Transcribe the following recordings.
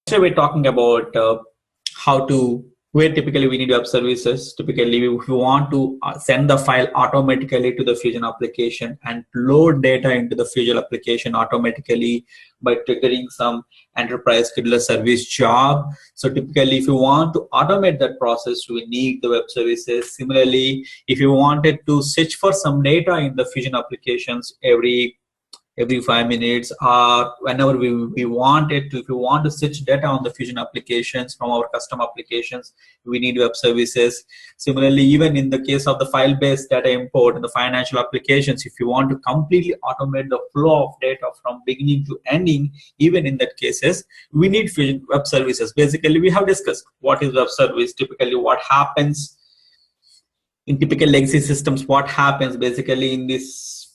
Today we're talking about where typically we need web services. Typically, if you want to send the file automatically to the Fusion application and load data into the Fusion application automatically by triggering some enterprise scheduler service job. So typically, if you want to automate that process, we need the web services. Similarly, if you wanted to search for some data in the Fusion applications every 5 minutes or whenever we want it to, if you want to search data on the Fusion applications from our custom applications, we need web services. Similarly, even in the case of the file-based data import in the financial applications, if you want to completely automate the flow of data from beginning to ending, even in that cases, we need Fusion web services. Basically, we have discussed what is web service, typically what happens in typical legacy systems, what happens basically in this,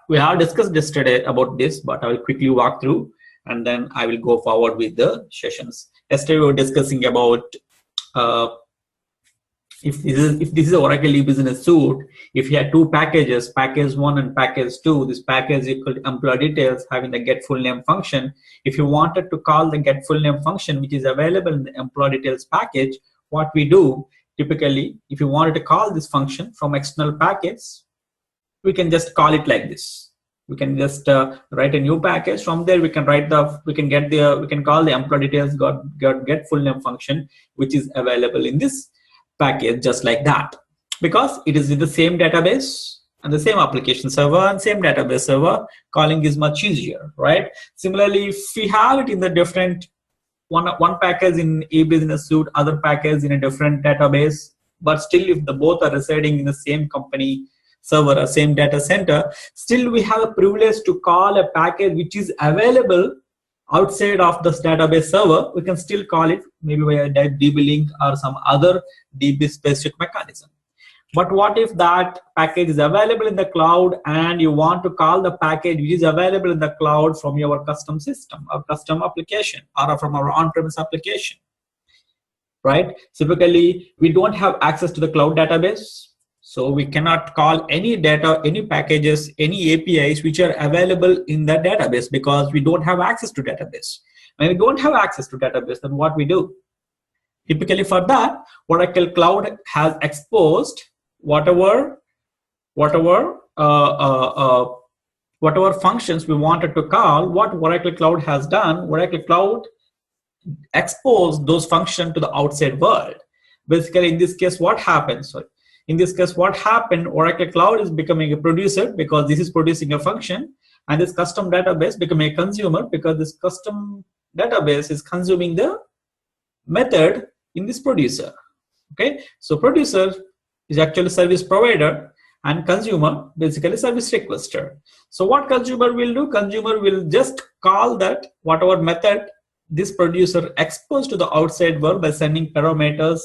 we have discussed yesterday about this, but I will quickly walk through and then I will go forward with the sessions. Yesterday we were discussing about if this is Oracle e-business suite, if you had two packages, package 1 and package 2, this package equal to employee details having the get full name function. If you wanted to call the get full name function, which is available in the employee details package, what we do typically, if you wanted to call this function from external package, we can just call it like this. We can just write a new package. From there, we can call the employee details get full name function, which is available in this package just like that, because it is in the same database and the same application server and same database server. Calling is much easier, right? Similarly, if we have it in the different one package in e-business suite, other package in a different database, but still if the both are residing in the same company server or same data center, still we have a privilege to call a package which is available outside of this database server. We can still call it maybe via DB link or some other DB specific mechanism. But what if that package is available in the cloud and you want to call the package which is available in the cloud from your custom system or custom application or from our on-premise application, right? Typically, we don't have access to the cloud database. So we cannot call any data, any packages, any APIs which are available in that database because we don't have access to database. When we don't have access to database, then what we do? Typically for that, Oracle Cloud has exposed whatever functions we wanted to call. What Oracle Cloud has done, Oracle Cloud exposed those functions to the outside world. Basically, in this case, what happens? In this case, what happened, Oracle Cloud is becoming a producer because this is producing a function, and this custom database becoming a consumer because this custom database is consuming the method in this producer. Okay, so producer is actually service provider and consumer basically service requester. So what consumer will do? Consumer will just call that whatever method this producer exposed to the outside world by sending parameters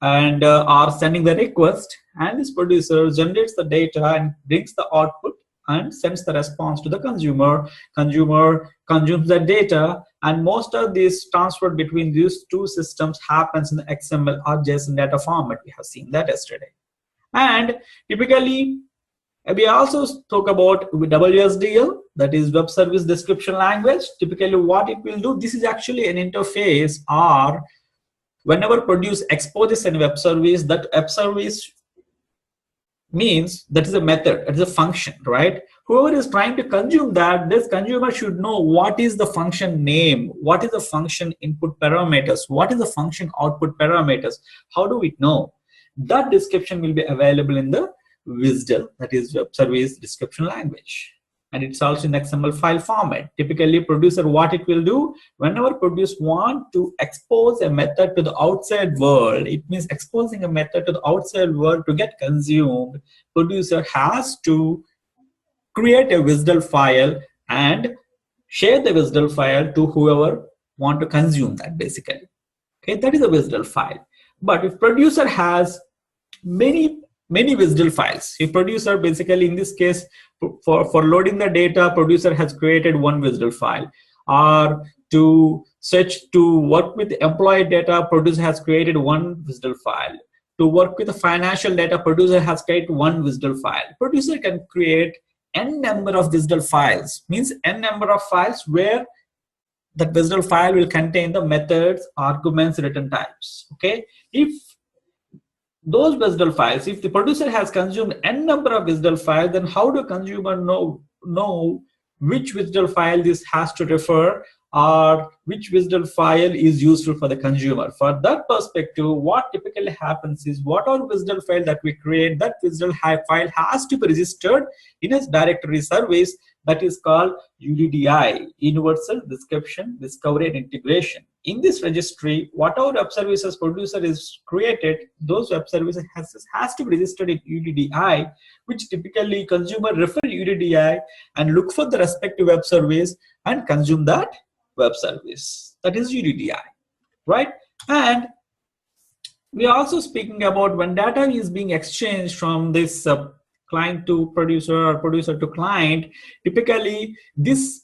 and are sending the request, and this producer generates the data and brings the output and sends the response to the consumer. Consumer consumes the data, and most of this transfer between these two systems happens in the XML or JSON data format. We have seen that yesterday. And typically, we also talk about WSDL, that is Web Service Description Language. Typically, what it will do, this is actually an interface, or whenever produce exposes a web service, that web service means that is a method, it is a function, right? Whoever is trying to consume that, this consumer should know what is the function name, what is the function input parameters, what is the function output parameters. How do we know? That description will be available in the WSDL, that is Web Service Description Language. And it's also in XML file format. Typically, producer, what it will do, whenever produce want to expose a method to the outside world, it means exposing a method to the outside world to get consumed, producer has to create a WSDL file and share the WSDL file to whoever want to consume that basically. Okay, that is a WSDL file. But if producer has many WSDL files, if producer basically in this case for loading the data, producer has created one WSDL file, or to work with employee data, producer has created one WSDL file. To work with the financial data, producer has created one WSDL file. Producer can create n number of WSDL files, means n number of files where that visual file will contain the methods, arguments, return types. Okay, if those visual files, if the producer has consumed n number of visual files, then how do consumer know which visual file this has to refer, or which visual file is useful for the consumer? For that perspective, what typically happens is, whatever visual file that we create, that visual file has to be registered in a directory service that is called UDDI, Universal Description, Discovery and Integration. In this registry, whatever web services producer is created, those web services has to be registered in UDDI, which typically consumer refer UDDI and look for the respective web service and consume that web service. That is UDDI, right? And we are also speaking about when data is being exchanged from this client to producer or producer to client. Typically, this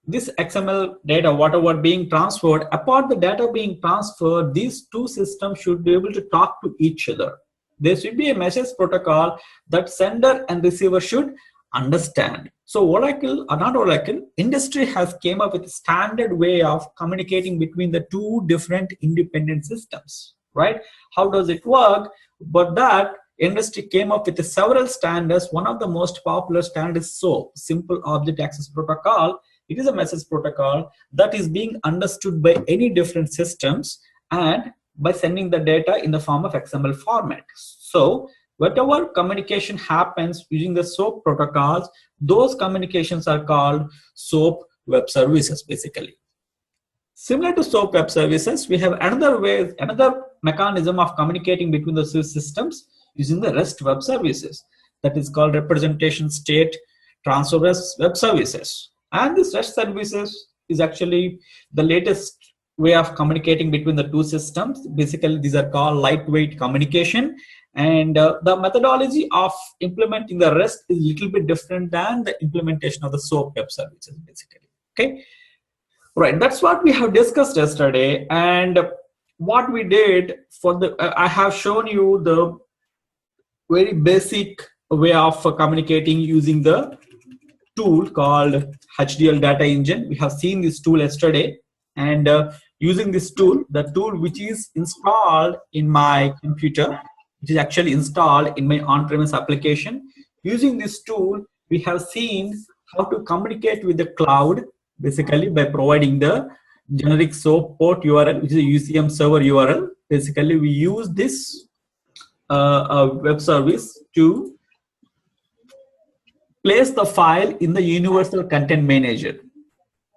XML data, whatever being transferred, apart the data being transferred, these two systems should be able to talk to each other. There should be a message protocol that sender and receiver should understand. So Oracle, or not Oracle, industry has came up with a standard way of communicating between the two different independent systems, right? How does it work? But that industry came up with several standards. One of the most popular standards is SOAP, Simple Object Access Protocol. It is a message protocol that is being understood by any different systems and by sending the data in the form of XML format. So whatever communication happens using the SOAP protocols, those communications are called SOAP web services basically. Similar to SOAP web services, we have another mechanism of communicating between the two systems using the REST web services. That is called representation state transfer web services. And this REST services is actually the latest way of communicating between the two systems. Basically, these are called lightweight communication. And the methodology of implementing the REST is a little bit different than the implementation of the SOAP web services, basically. Okay, right. That's what we have discussed yesterday. And what we did for the, I have shown you the very basic way of communicating using the tool called HDL Data Engine. We have seen this tool yesterday, and using this tool, the tool which is installed in my computer, which is actually installed in my on-premise application. Using this tool, we have seen how to communicate with the cloud, basically by providing the generic SOAP port URL, which is a UCM server URL. Basically, we use this web service to place the file in the Universal Content Manager.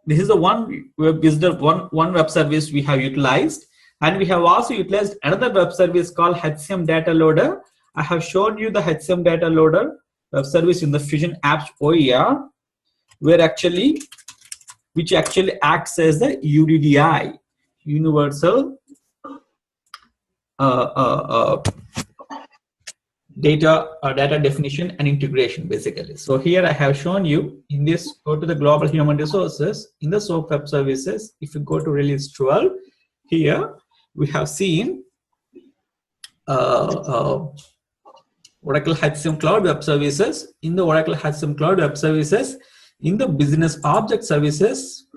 This is the one web service we have utilized, and we have also utilized another web service called HCM Data Loader. I have shown you the HCM Data Loader web service in the Fusion Apps OER, which actually acts as the UDDI, Universal data definition and integration, basically. So here I have shown you in this, go to the global human resources in the SOAP web services. If you go to release 12, here we have seen Oracle HCM Cloud Web Services. In the Oracle HCM Cloud Web Services, in the business object services,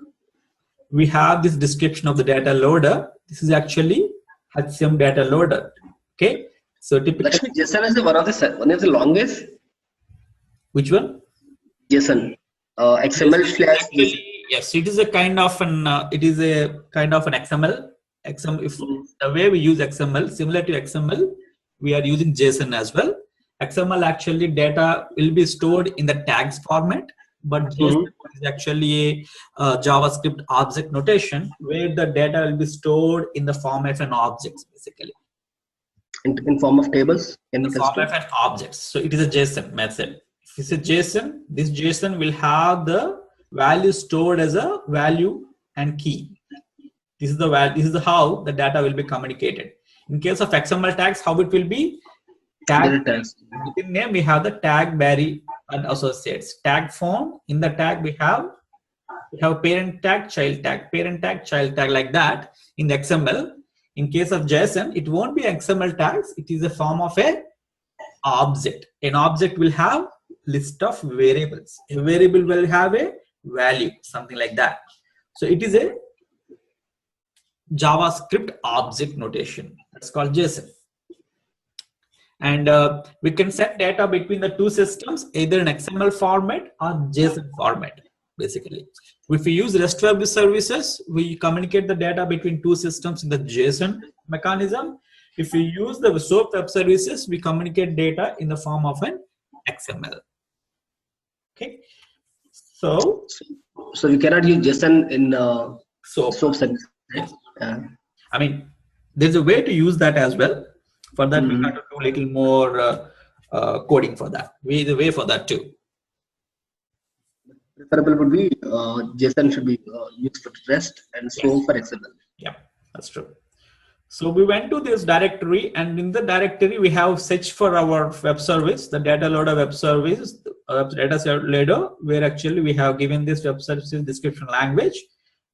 we have this description of the data loader. This is actually HCM Data Loader. Okay. So typically, JSON is one of the longest. Which one? JSON, XML slash. Yes, it is a kind of an XML. If the way we use XML, similar to XML, we are using JSON as well. XML actually data will be stored in the tags format, but JSON is actually a JavaScript object notation where the data will be stored in the form of an objects, basically. In form of tables? In the form of an objects. So it is a JSON method. If it's a JSON, this JSON will have the value stored as a value and key. This is the value. This is how the data will be communicated. In case of XML tags, how it will be? Tag. Within name, we have the tag, Barry, and associates. Tag form. In the tag, we have parent tag, child tag, parent tag, child tag, like that. In the XML. In case of JSON, it won't be XML tags. It is a form of a object. An object will have list of variables. A variable will have a value, something like that. So it is a JavaScript object notation. That's called JSON. And we can send data between the two systems either in XML format or JSON format, basically. If we use REST web services, we communicate the data between two systems in the JSON mechanism. If we use the SOAP web services, we communicate data in the form of an XML. Okay. So you cannot use JSON in SOAP service, right? Yes. I mean, there's a way to use that as well. For that, we have to do a little more coding for that. The way for that too. Preferable would be JSON should be used for REST and SOAP for XML. Yeah, that's true. So we went to this directory, and in the directory we have searched for our web service, the data loader web service, data loader, where actually we have given this web services description language,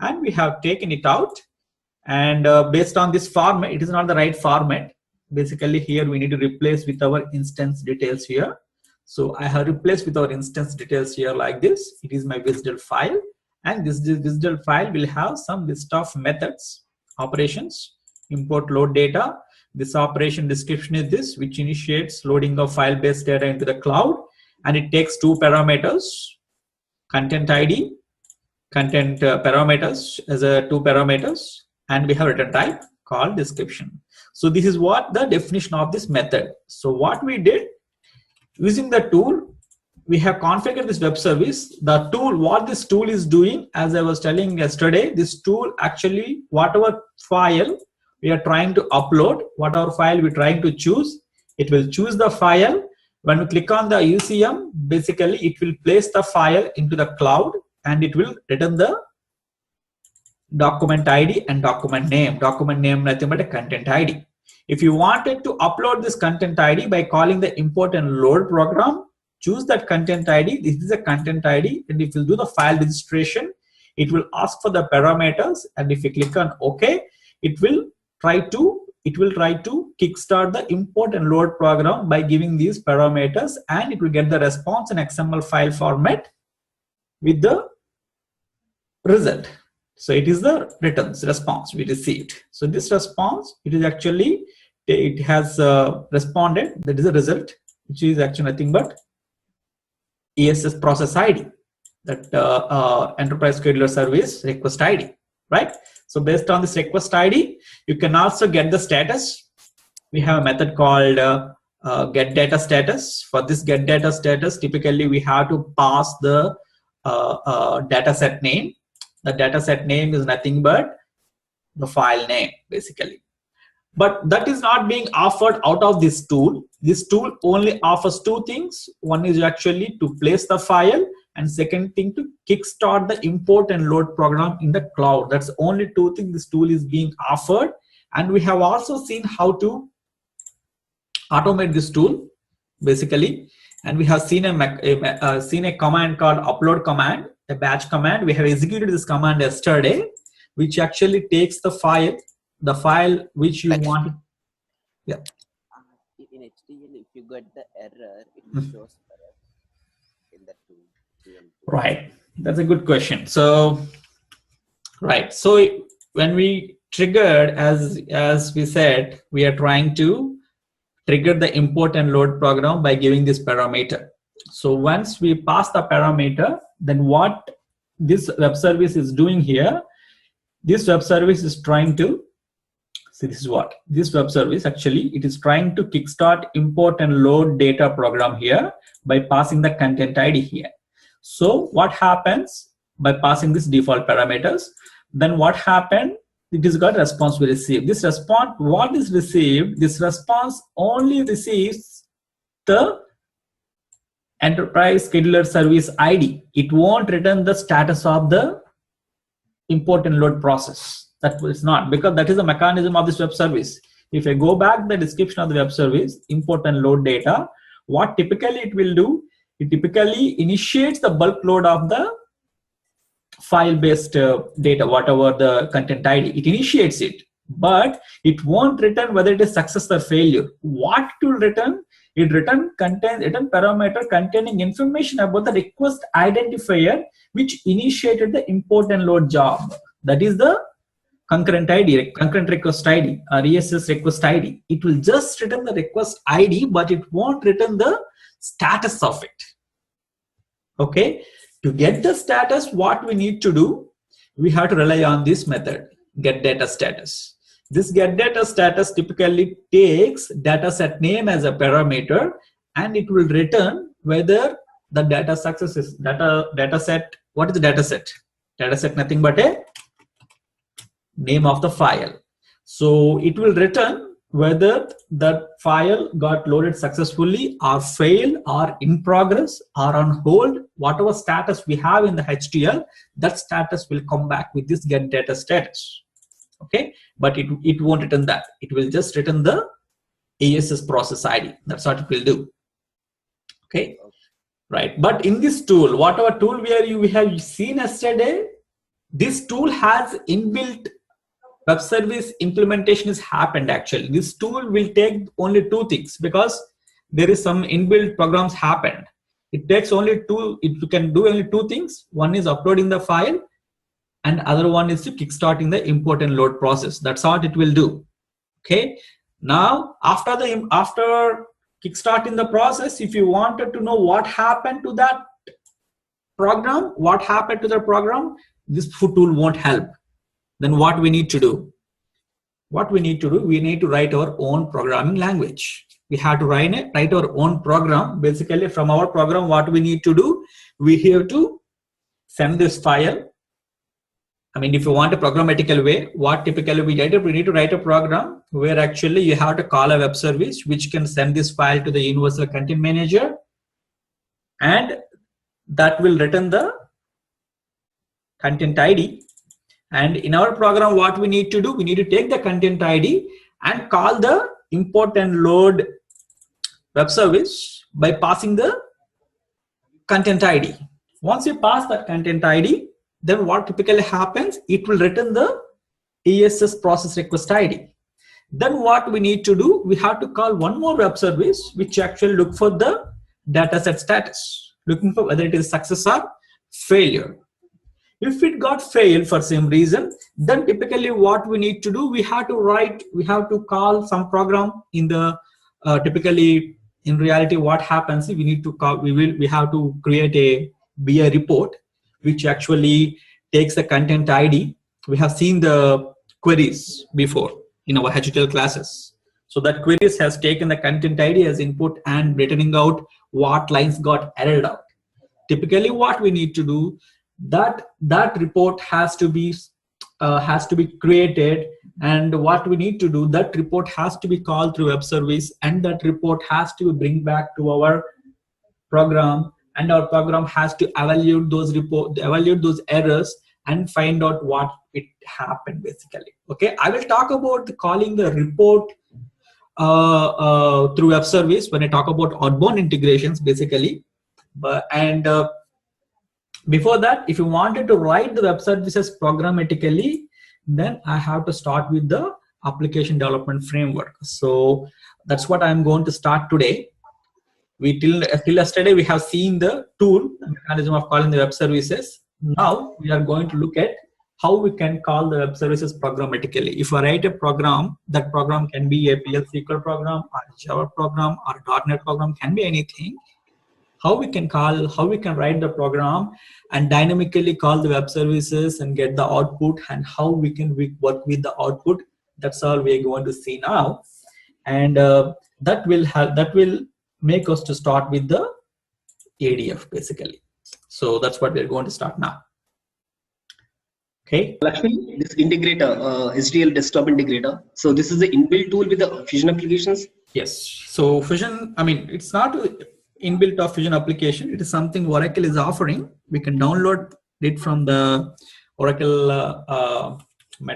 and we have taken it out. And based on this format, it is not the right format. Basically, here we need to replace with our instance details here. So I have replaced with our instance details here like this. It is my WSDL file, and this WSDL file will have some list of methods, operations, import, load data. This operation description is this, which initiates loading of file-based data into the cloud, and it takes two parameters, content ID, content parameters as a two parameters, and we have return type called description. So this is what the definition of this method. So what we did, using the tool, we have configured this web service. The tool, what this tool is doing, as I was telling yesterday, this tool actually, whatever file we are trying to upload, whatever file we're trying to choose, it will choose the file. When we click on the HCM, basically it will place the file into the cloud, and it will return the document ID and document name. Document name nothing but a content ID. If you wanted to upload this content ID by calling the import and load program, choose that content ID. This is a content ID, and if you do the file registration, it will ask for the parameters, and if you click on OK, it will try to kickstart the import and load program by giving these parameters, and it will get the response in XML file format with the result. So it is the returns response we received. So this response, it is actually, it has responded. That is the result, which is actually nothing but ESS process ID, that enterprise scheduler service request ID, right? So based on this request ID, you can also get the status. We have a method called get data status. For this get data status, typically we have to pass the data set name. The data set name is nothing but the file name, basically. But that is not being offered out of this tool. This tool only offers two things. One is actually to place the file, and second thing to kickstart the import and load program in the cloud. That's only two things this tool is being offered. And we have also seen how to automate this tool, basically. And we have seen a command called upload command, a batch command. We have executed this command yesterday, which actually takes the file which you want. Yeah. In HTML, if you get the error, it shows error in the tool. Right. That's a good question. So, right. So when we triggered, as we said, we are trying to trigger the import and load program by giving this parameter. So once we pass the parameter, then what this web service is doing here, this web service is trying to, see, this is what this web service actually, it is trying to kickstart import and load data program here by passing the content ID here. So what happens by passing this default parameters, then what happened, it is got response we received. This response, what is received, this response only receives the enterprise scheduler service ID. It won't return the status of the import and load process. That is not, because that is the mechanism of this web service. If I go back the description of the web service, import and load data, what typically it will do, it typically initiates the bulk load of the file-based data, whatever the content ID, it initiates it. but it won't return whether it is success or failure. What it will return? It return parameter containing information about the request identifier which initiated the import and load job. That is the concurrent ID, concurrent request ID or ESS request ID. It will just return the request ID, but it won't return the status of it. Okay, to get the status, what we need to do, we have to rely on this method, get data status. This get data status typically takes data set name as a parameter, and it will return whether the data success is data set. What is the data set? Data set nothing but a name of the file. So it will return whether that file got loaded successfully or failed or in progress or on hold. Whatever status we have in the HTL, that status will come back with this get data status. Okay, but it won't return that. It will just return the ESS process ID. That's what it will do. Okay, right. But in this tool, whatever tool we have seen yesterday, this tool has inbuilt web service implementation has happened. Actually, this tool will take only two things because there is some inbuilt programs happened. It takes only two. It can do only two things. One is uploading the file, and other one is to kickstarting the import and load process. That's what it will do. Okay. Now, after kickstarting the process, if you wanted to know what happened to that program, this tool won't help. Then what we need to do? We need to write our own programming language. We have to write our own program. Basically, from our program, what we need to do, we have to send this file. I mean, if you want a programmatical way, what typically we need to write a program where actually you have to call a web service which can send this file to the universal content manager, and that will return the content ID. And in our program, what we need to do, we need to take the content ID and call the import and load web service by passing the content ID. Once you pass that content ID, then what typically happens, it will return the ESS process request ID. Then what we need to do, we have to call one more web service which actually look for the dataset status, looking for whether it is success or failure. If it got failed for some reason, then typically what we need to do, we have to call some program in the typically in reality what happens, we need to call, we have to create a BI report which actually takes the content ID. We have seen the queries before in our HTML classes. So that queries has taken the content ID as input and returning out what lines got errored out. Typically what we need to do, that report has to be created, and what we need to do, that report has to be called through web service, and that report has to bring back to our program, and our program has to evaluate those errors and find out what it happened basically. Okay, I will talk about calling the report through web service when I talk about outbound integrations basically. Before that, if you wanted to write the web services programmatically, then I have to start with the application development framework. So that's what I'm going to start today. Till yesterday we have seen the tool mechanism of calling the web services. Now we are going to look at how we can call the web services programmatically. If I write a program, that program can be a PL SQL program or a Java program or a .NET program, can be anything. How we can write the program and dynamically call the web services and get the output, and how we can work with the output. That's all we are going to see now, and that will make us to start with the ADF basically. So that's what we're going to start now. Okay. Lakshmi, this integrator, HDL desktop integrator. So this is the inbuilt tool with the Fusion applications. Yes. So Fusion, I mean, it's not inbuilt of Fusion application. It is something Oracle is offering. We can download it from the Oracle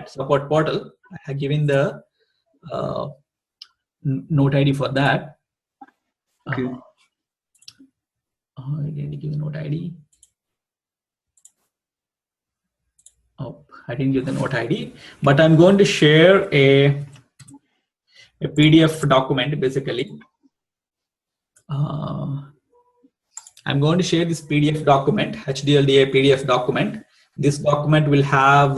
support portal. I have given the note ID for that. Okay. I didn't give a note ID. Oh, I didn't give the note ID, but I'm going to share a PDF document basically. I'm going to share this PDF document, HDLDA PDF document. This document will have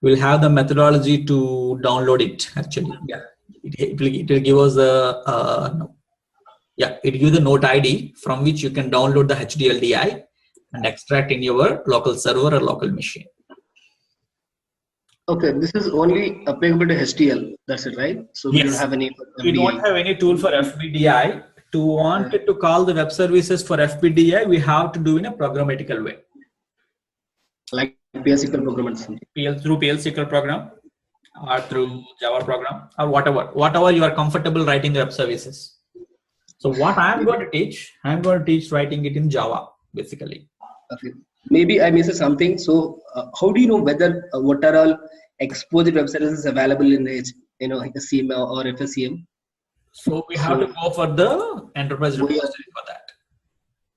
we'll have the methodology to download it. Actually, yeah, it will give us no. Yeah, it gives the note ID from which you can download the HDLDI and extract in your local server or local machine. Okay, this is only applicable to HDL. That's it, right? So we don't Yes. have any. We don't have any tool for FPDI. To want to call the web services for FPDI, we have to do in a programmatical way. Like PLSQL program and something. Through PLSQL program or through Java program or whatever you are comfortable writing the web services. So what I'm going to teach writing it in Java basically. Okay. Maybe I missed something. So how do you know whether what are all exposed web services available in HCM or FSCM? So we have to go for the enterprise repository for that.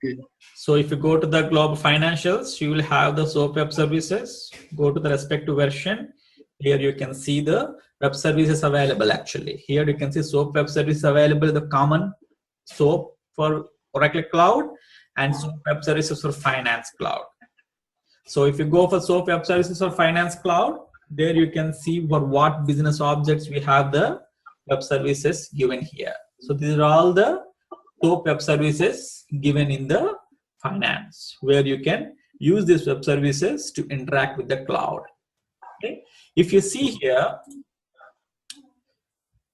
Okay. So if you go to the global financials, you will have the SOAP web services. Go to the respective version. Here you can see the web services available actually. Here you can see SOAP web service available, the common SOAP for Oracle Cloud and SOAP web services for Finance Cloud. So if you go for SOAP web services for Finance Cloud, there you can see for what business objects we have the web services given here. So these are all the SOAP web services given in the finance, where you can use these web services to interact with the cloud. Okay. If you see here,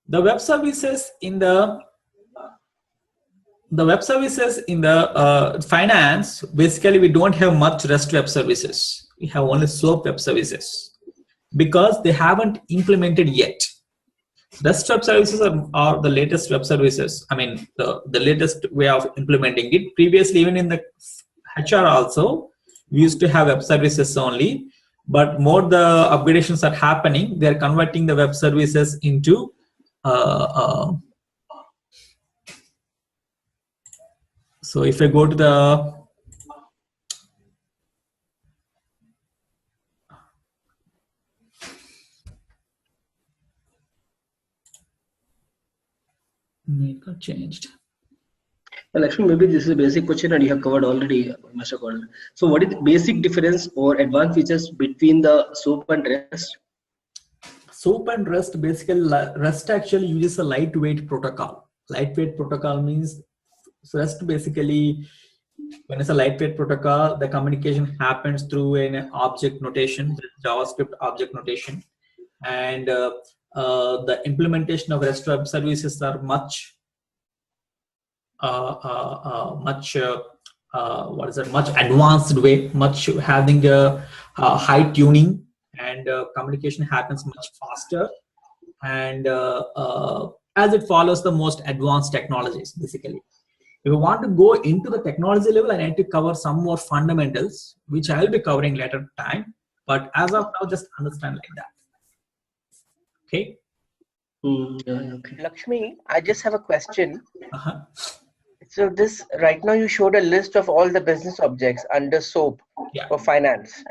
the web services in the finance, basically we don't have much REST web services. We have only SOAP web services because they haven't implemented yet. REST web services are the latest web services. I mean, the latest way of implementing it. Previously, even in the HR also, we used to have web services only, but more the upgradations are happening. They're converting the web services into so if I go to the it got changed. Well, actually, maybe this is a basic question and you have covered already, Mr. Gordon. So what is the basic difference or advanced features between the SOAP and REST? SOAP and REST, basically REST actually uses a lightweight protocol. Lightweight protocol means REST basically, when it's a lightweight protocol, the communication happens through an object notation, JavaScript object notation, and the implementation of REST web services are much much advanced way, much having a high tuning, and communication happens much faster, and as it follows the most advanced technologies basically. If you want to go into the technology level, I need to cover some more fundamentals, which I will be covering later time. But as of now, just understand like that. Okay. Okay. Lakshmi, I just have a question. So this right now you showed a list of all the business objects under SOAP for finance.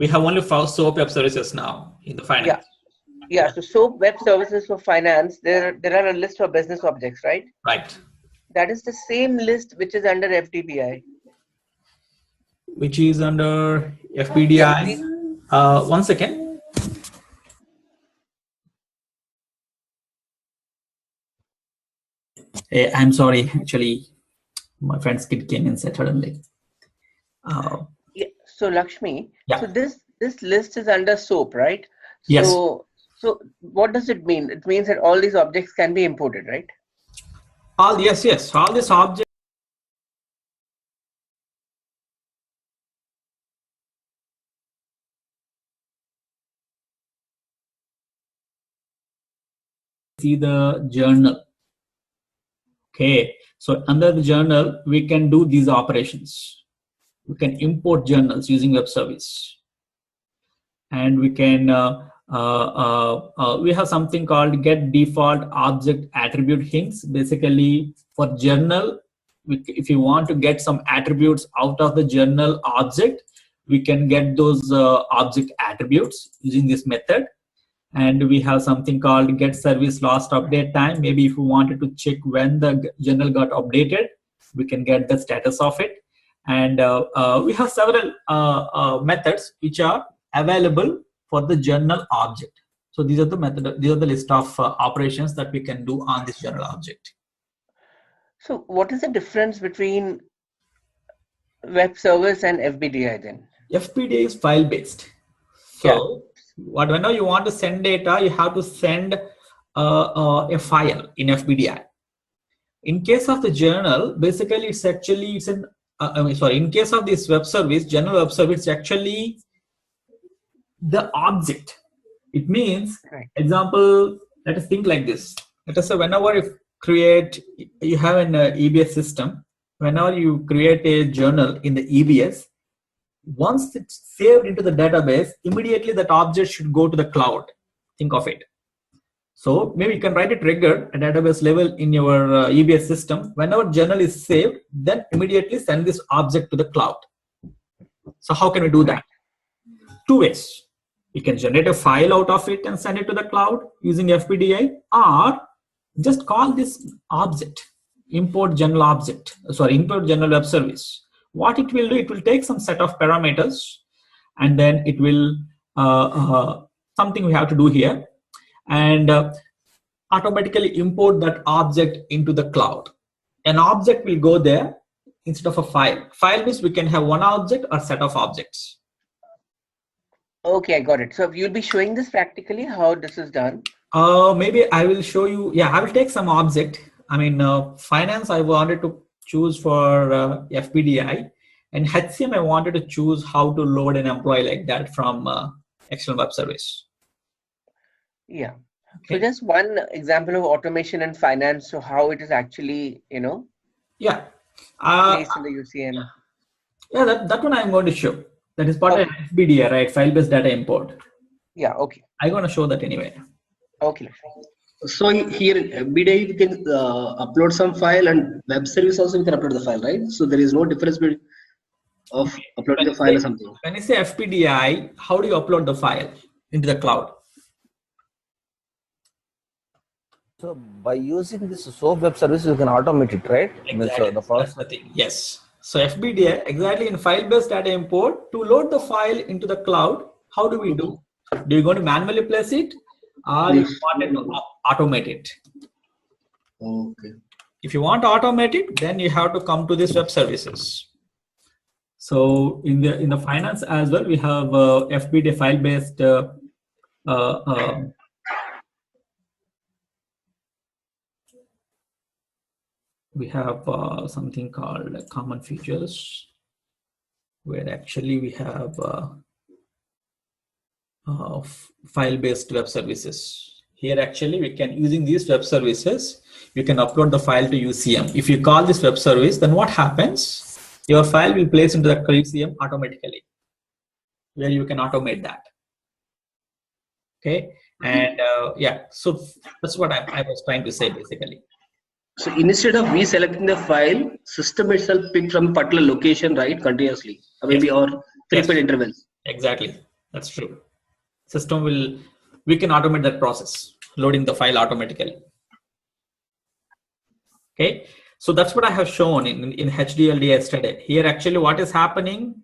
We have only SOAP web services now in the finance. Yeah. So SOAP web services for finance, there are a list of business objects, right? Right. That is the same list which is under FDBI. Which is under FPDI. One second. Hey, I'm sorry, actually, my friend's kid came in suddenly. So Lakshmi, so this list is under SOAP, right? Yes. So what does it mean? It means that all these objects can be imported, right? Yes. All these objects. See the journal. Okay, so under the journal, we can do these operations. We can import journals using web service, and we can we have something called get default object attribute hints. Basically, for journal, if you want to get some attributes out of the journal object, we can get those object attributes using this method. And we have something called get service last update time. Maybe if you wanted to check when the journal got updated, we can get the status of it. And we have several methods which are available for the journal object. So these are the list of operations that we can do on this journal object. So what is the difference between web service and FBDI then? FBDI is file based. So whenever you want to send data, you have to send a file in FBDI. In case of the journal, basically in case of this web service, general web service, it's actually the object. It means, example, let us think like this. Let us say whenever you have an EBS system, whenever you create a journal in the EBS, once it's saved into the database, immediately that object should go to the cloud. Think of it. So maybe you can write a trigger at database level in your EBS system. Whenever journal is saved, then immediately send this object to the cloud. So how can we do that? Two ways. You can generate a file out of it and send it to the cloud using FBDI, or just call this object, import journal web service. What it will do, it will take some set of parameters, and then it will something we have to do here, and automatically import that object into the cloud. An object will go there instead of a file. File means we can have one object or set of objects. Okay, I got it. So you'll be showing this practically, how this is done? Maybe I will show you. Yeah, I will take some object. I mean, finance, I wanted to choose for FBDI, and HCM, I wanted to choose how to load an employee like that from external web service. Yeah. Okay. So just one example of automation and finance. So how it is actually, Yeah. Placed in the UCM. Yeah, that one I'm going to show. That is part of FBDI, right? File-based data import. Yeah, okay. I'm going to show that anyway. Okay. So here, FBDI, we can upload some file, and web service also we can upload the file, right? So there is no difference between uploading the file or something. When you say FBDI, how do you upload the file into the cloud? So by using this SOAP web service, you can automate it, right? Exactly. That's the thing. Yes. So FBDI, exactly in file-based data import, to load the file into the cloud, how do we do? Do you go to manually place it, or you want it to automate it? Okay. If you want to automate it, then you have to come to this web services. So in the finance as well, we have FBDI file-based we have something called common features, where actually we have file-based web services. Here actually we can, using these web services, you can upload the file to UCM. If you call this web service, then what happens? Your file will place into the UCM automatically, where you can automate that. Okay, and yeah, so that's what I was trying to say basically. So instead of we selecting the file, system itself pick from a particular location, right, continuously, maybe or frequent intervals. Exactly, that's true. System we can automate that process, loading the file automatically. Okay, so that's what I have shown in HDLD yesterday. Here actually what is happening,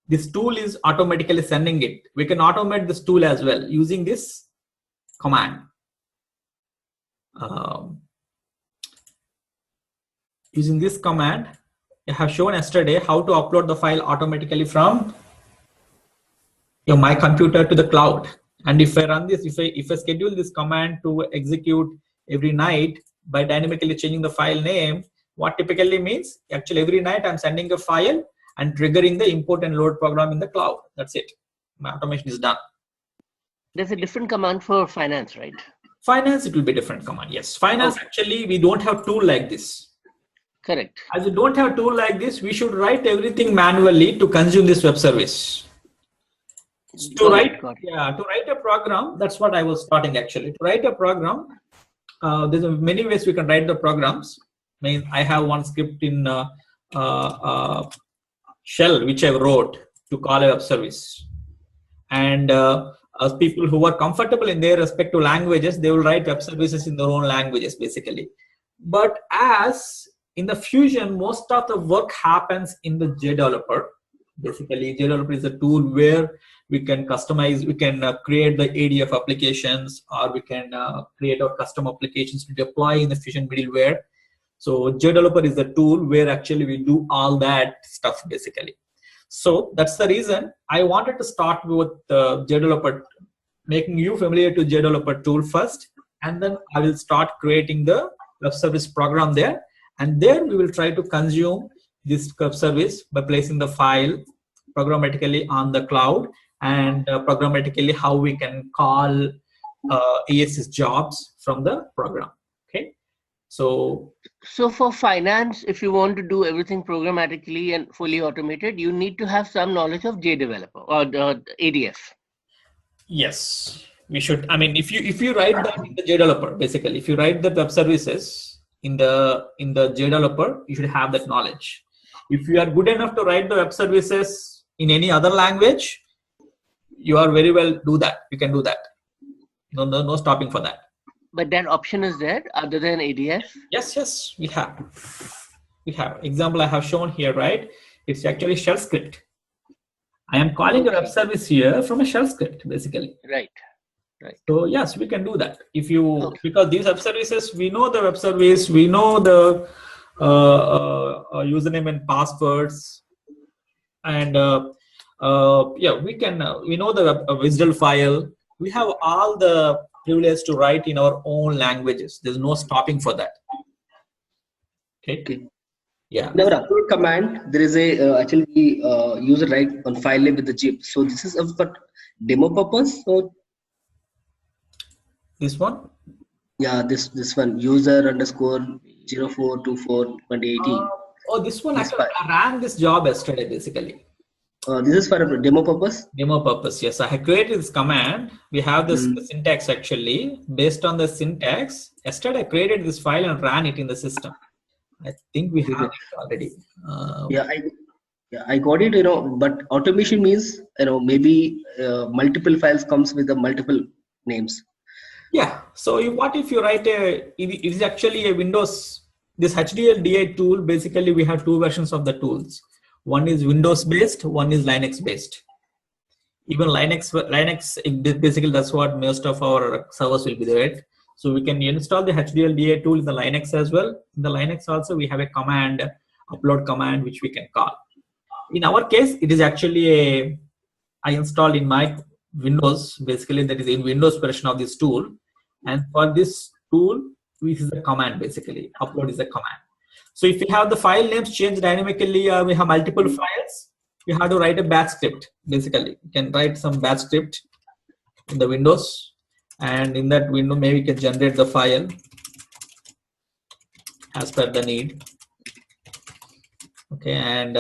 this tool is automatically sending it. We can automate this tool as well using this command. Using this command, I have shown yesterday how to upload the file automatically from my computer to the cloud. And if I run this, if I schedule this command to execute every night by dynamically changing the file name, what typically means, actually every night I'm sending a file and triggering the import and load program in the cloud. That's it. My automation is done. There's a different command for finance, right? Finance, it will be different command. Yes. Finance, actually, we don't have tool like this. Correct. As we don't have a tool like this, we should write everything manually to consume this web service. To write a program, that's what I was starting actually. To write a program, there's many ways we can write the programs. Means I have one script in shell which I wrote to call a web service, and as people who are comfortable in their respective languages, they will write web services in their own languages basically. But as in the Fusion, most of the work happens in the JDeveloper. Basically, JDeveloper is a tool where we can customize, we can create the ADF applications, or we can create our custom applications to deploy in the Fusion middleware. So JDeveloper is the tool where actually we do all that stuff basically. So that's the reason I wanted to start with JDeveloper, making you familiar to JDeveloper tool first, and then I will start creating the web service program there, and there we will try to consume this web service by placing the file programmatically on the cloud, and programmatically how we can call ESS jobs from the program. Okay, so for finance, if you want to do everything programmatically and fully automated, you need to have some knowledge of JDeveloper or ADF. Yes, we should. I mean, if you write that in the JDeveloper, basically, if you write the web services in the JDeveloper, you should have that knowledge. If you are good enough to write the web services in any other language, you are very well do that. You can do that. No stopping for that. But that option is there other than ADF? Yes, we have. Example I have shown here, right? It's actually shell script. I am calling a web service here from a shell script, basically. Right. So yes, we can do that. If you because these web services, we know the web service, we know the username and passwords, and we can. We know the WSDL file. We have all the privilege to write in our own languages. There's no stopping for that. Okay. Yeah. In our upload command, there is a actually we use it right on file name with the zip. So this is for demo purpose. So this one. Yeah, this one user_04242018. This one actually I ran this job yesterday basically. This is for a demo purpose? Demo purpose, yes. I have created this command. We have this syntax actually. Based on the syntax, yesterday I created this file and ran it in the system. I think we have it already. I got it, but automation means, maybe multiple files comes with the multiple names. Yeah, so what if you write it is actually a Windows, this HDLDA tool, basically we have two versions of the tools. One is Windows based, one is Linux based. Even Linux, basically that's what most of our servers will be there. So we can install the HDLDA tool in the Linux as well. In the Linux also we have a command, upload command, which we can call. In our case, it is actually I installed in my Windows, basically that is in Windows version of this tool. And for this tool, this is a command basically, upload is a command. So if you have the file names changed dynamically, or we have multiple files, you have to write a batch script. Basically, you can write some batch script in the Windows, and in that window, maybe you can generate the file as per the need. Okay, and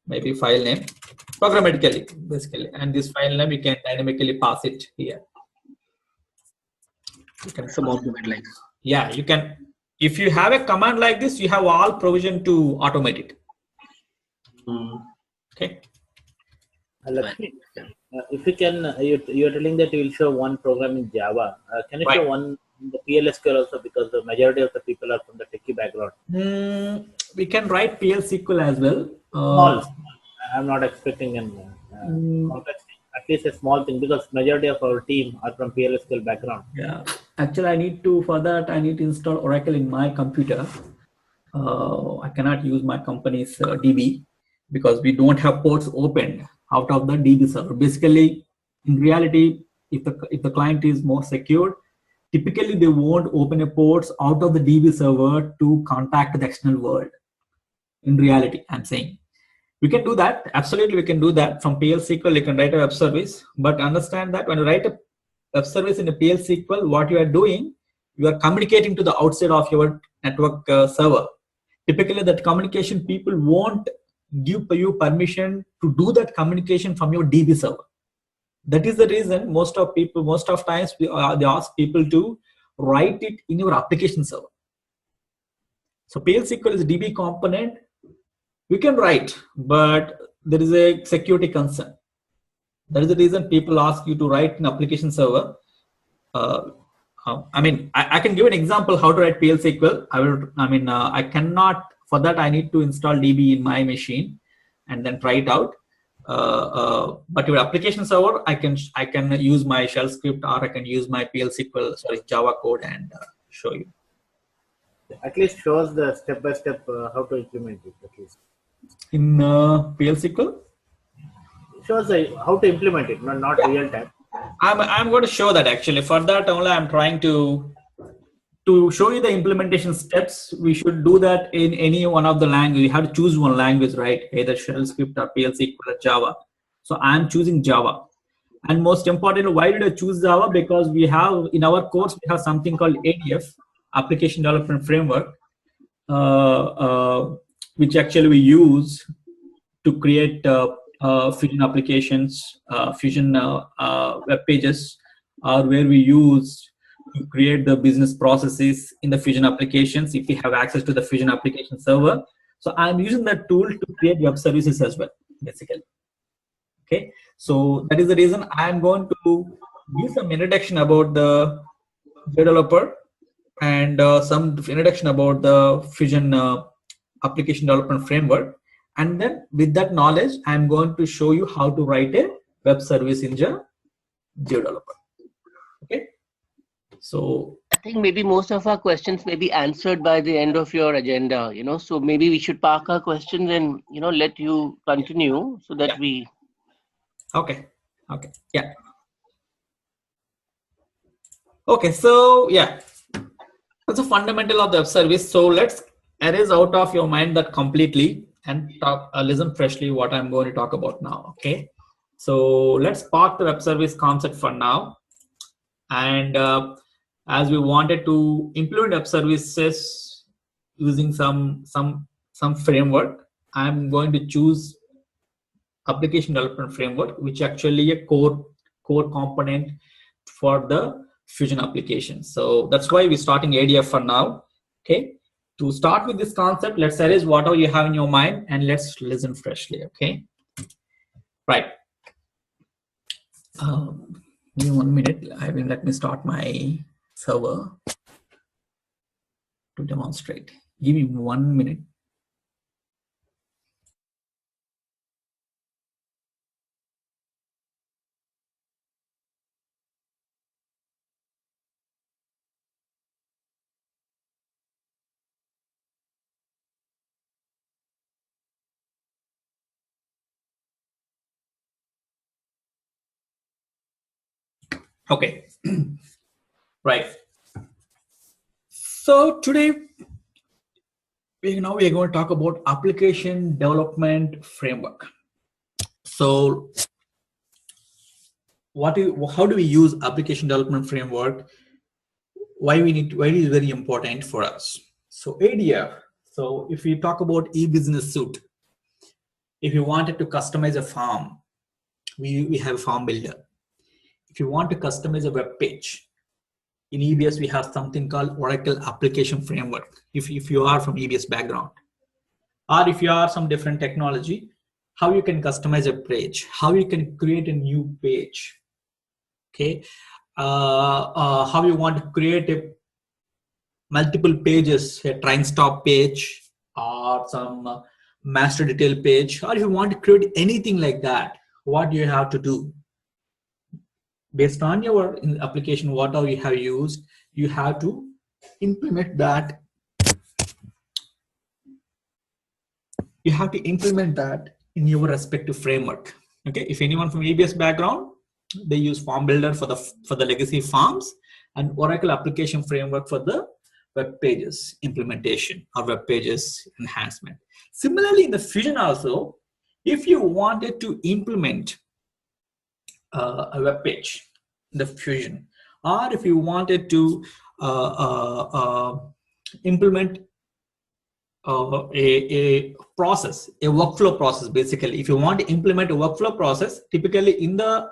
maybe file name programmatically, basically, and this file name you can dynamically pass it here. You can automate like this. Yeah, you can. If you have a command like this, you have all provision to automate it. Okay. If you can, you're telling that you will show one program in Java. Can you show one in the PL/SQL also, because the majority of the people are from the techie background? We can write PL/SQL as well. I'm not expecting an complex thing. At least a small thing, because majority of our team are from PL/SQL background. Yeah. Actually, for that I need to install Oracle in my computer. I cannot use my company's DB because we don't have ports opened out of the DB server. Basically, in reality, if the client is more secured, typically they won't open a ports out of the DB server to contact the external world. In reality, I'm saying. We can do that. Absolutely, we can do that. From PL/SQL, you can write a web service. But understand that when you write a web service in a PL/SQL, what you are doing, you are communicating to the outside of your network server. Typically, that communication, people won't give you permission to do that communication from your DB server. That is the reason most of times they ask people to write it in your application server. So PL/SQL is a DB component. We can write, but there is a security concern. That is the reason people ask you to write an application server. I can give an example how to write PL/SQL. I cannot. For that, I need to install DB in my machine and then try it out. But your application server, I can use my shell script, or I can use my PL/SQL, Java code, and show you. At least shows the step by step how to implement it. At least in PL/SQL. Shows how to implement it, not real time. I'm going to show that actually. For that only, I'm trying to show you the implementation steps. We should do that in any one of the language. You have to choose one language, right? Either shell script or PL/SQL or Java. So I'm choosing Java. And most importantly, why did I choose Java? Because we have in our course we have something called ADF, Application Development Framework, which actually we use to create Fusion applications, Fusion web pages, or where we use to create the business processes in the Fusion applications if we have access to the Fusion application server. So I'm using that tool to create web services as well, basically. Okay, so that is the reason I'm going to give some introduction about the developer and some introduction about the Fusion application development framework. And then with that knowledge, I'm going to show you how to write a web service in developer. Okay. So I think maybe most of our questions may be answered by the end of your agenda, so maybe we should park our questions and, let you continue so that we. Okay. Yeah. Okay. So yeah, that's a fundamental of the web service. So let's erase out of your mind that completely and listen freshly what I'm going to talk about now. Okay. So let's park the web service concept for now. And as we wanted to implement web services using some framework, I'm going to choose application development framework, which actually a core component for the Fusion application. So that's why we're starting ADF for now. Okay. To start with this concept, let's erase whatever you have in your mind and let's listen freshly. Okay. Right. Give me 1 minute. Let me start my server to demonstrate. Give me 1 minute. Okay. Right. So today we are going to talk about application development framework. So how do we use application development framework? Why it is very important for us. So ADF. So if we talk about e-business suite, if you wanted to customize a form, we have a form builder. If you want to customize a web page, in EBS we have something called Oracle Application Framework. If you are from EBS background, or if you are some different technology, how you can customize a page, how you can create a new page. Okay, how you want to create a multiple pages, a train stop page or some master detail page, or if you want to create anything like that, what do you have to do? Based on your application, whatever you have used, you have to implement that. You have to implement that in your respective framework. Okay, if anyone from EBS background, they use Form Builder for the legacy forms and Oracle Application Framework for the web pages implementation or web pages enhancement. Similarly, in the Fusion also, if you wanted to implement a web page in the Fusion, or if you wanted to implement a process, a workflow process, basically, if you want to implement a workflow process, typically in the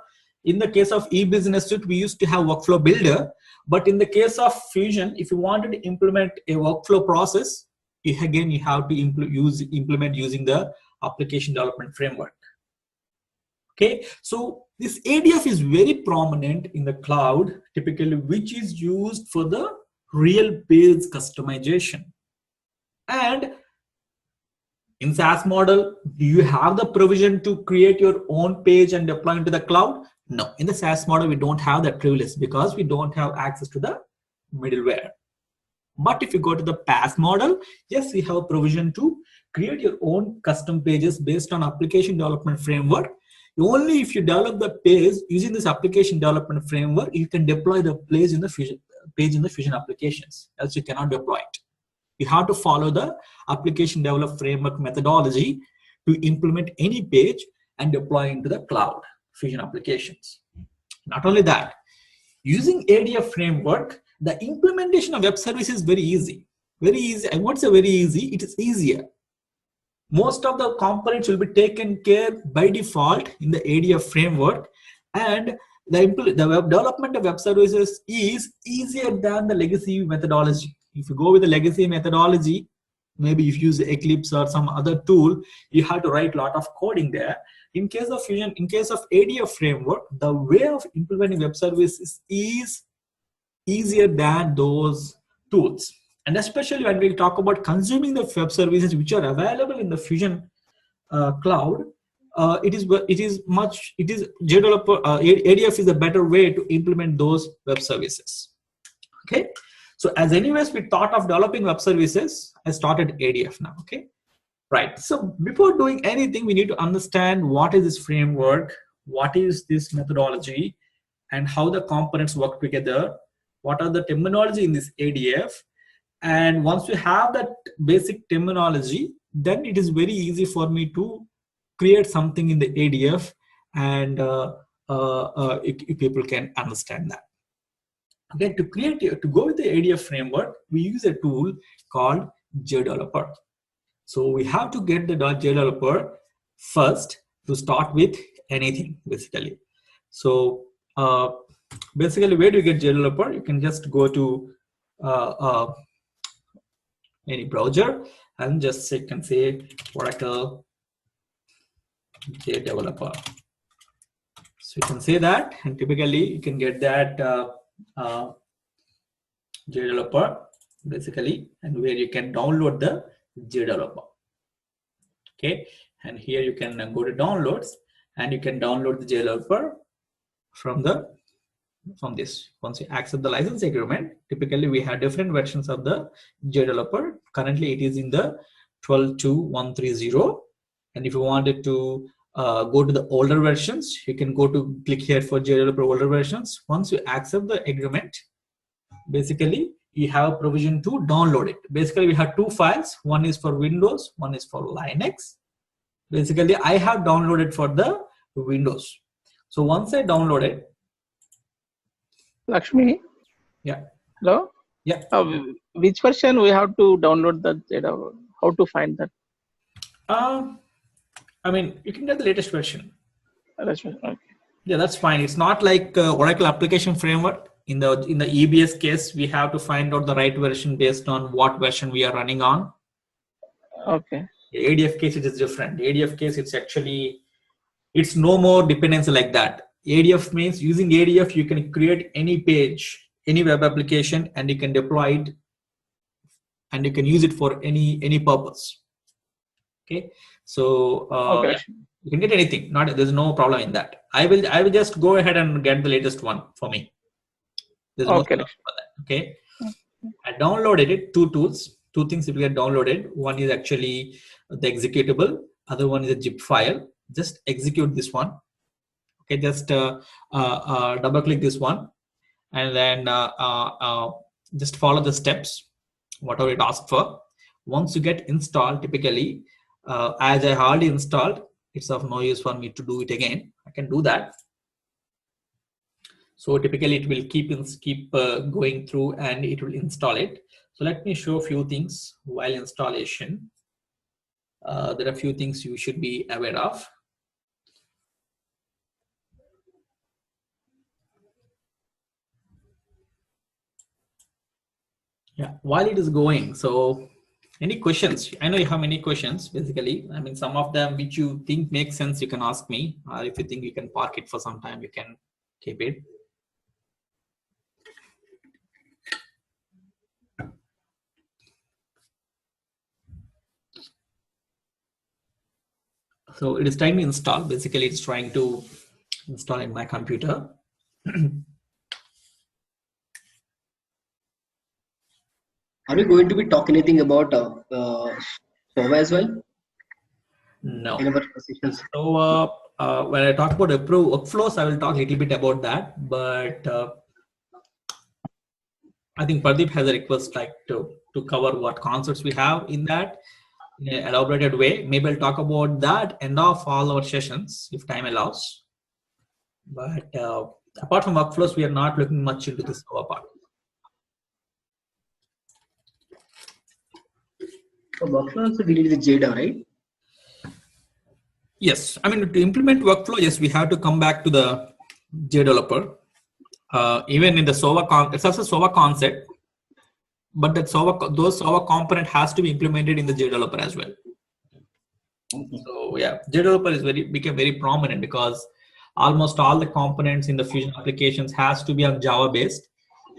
case of e-business suite, we used to have workflow builder, but in the case of Fusion, if you wanted to implement a workflow process, again, you have to implement using the application development framework. Okay, so this ADF is very prominent in the cloud, typically, which is used for the real page customization. And in SaaS model, do you have the provision to create your own page and deploy into the cloud? No, in the SaaS model, we don't have that privilege because we don't have access to the middleware. But if you go to the PaaS model, yes, we have a provision to create your own custom pages based on application development framework. Only if you develop the page using this application development framework, you can deploy the page in the Fusion applications, else you cannot deploy it. You have to follow the application development framework methodology to implement any page and deploy into the cloud Fusion applications. Not only that, using ADF framework, the implementation of web service is very easy. Very easy. And what's very easy? It is easier. Most of the components will be taken care by default in the ADF framework, and the development of web services is easier than the legacy methodology. If you go with the legacy methodology, maybe if you use Eclipse or some other tool, you have to write a lot of coding there. In case of Fusion, in case of ADF framework, the way of implementing web services is easier than those tools. And especially when we talk about consuming the web services which are available in the Fusion cloud, ADF is a better way to implement those web services. Okay, so as anyways we thought of developing web services, I started ADF now. Okay, right. So before doing anything, we need to understand what is this framework, what is this methodology, and how the components work together. What are the terminology in this ADF? And once we have that basic terminology, then it is very easy for me to create something in the ADF, and if people can understand that. Okay, to go with the ADF framework, we use a tool called JDeveloper. So we have to get the JDeveloper first to start with anything, basically. So basically, where do you get JDeveloper? You can just go to any browser and just say Oracle JDeveloper. So you can say that, and typically you can get that JDeveloper basically, and where you can download the JDeveloper. Okay, and here you can go to downloads, and you can download the JDeveloper from this. Once you accept the license agreement, typically we have different versions of the JDeveloper. Currently it is in the 12.2.130, and if you wanted to go to the older versions, you can click here for JDeveloper older versions. Once you accept the agreement, basically you have provision to download it. Basically we have two files, one is for Windows, one is for Linux. Basically I have downloaded for the Windows. So once I download it, Lakshmi? Yeah. Hello? Yeah. Which version we have to download the data? How to find that? I mean, you can get the latest version. Okay. Yeah, that's fine. It's not like Oracle application framework. In the EBS case, we have to find out the right version based on what version we are running on. Okay. ADF case, it is different. ADF case, it's no more dependency like that. ADF means using ADF, you can create any page, any web application, and you can deploy it, and you can use it for any purpose. Okay, so okay. You can get anything. There's no problem in that. I will just go ahead and get the latest one for me. There's no problem for that. Okay, I downloaded it. Two things that we get downloaded. One is actually the executable. Other one is a zip file. Just execute this one. Okay, just double click this one, and then just follow the steps, whatever it asks for. Once you get installed, typically, as I already installed, it's of no use for me to do it again. I can do that. So typically it will keep going through, and it will install it. So let me show a few things while installation. There are a few things you should be aware of. Yeah, while it is going, so Any questions? I know you have many questions, basically. I mean, some of them which you think make sense, you can ask me. If you think you can park it for some time, you can keep it. So it is trying to install. Basically, it's trying to install in my computer. Are we going to be talking anything about Java as well? No. In our sessions? So when I talk about approve workflows, I will talk a little bit about that. But I think Pradeep has a request like to cover what concepts we have in that in an elaborated way. Maybe I'll talk about that end of all our sessions if time allows. But apart from workflows, we are not looking much into this Java part. So workflow also dealing with JDA, right? Yes, I mean to implement workflow, yes, we have to come back to the JDeveloper. Even in the SOA, it's also SOA concept, but that those SOA component has to be implemented in the JDeveloper as well. So yeah, JDeveloper became very prominent because almost all the components in the Fusion applications has to be on Java based.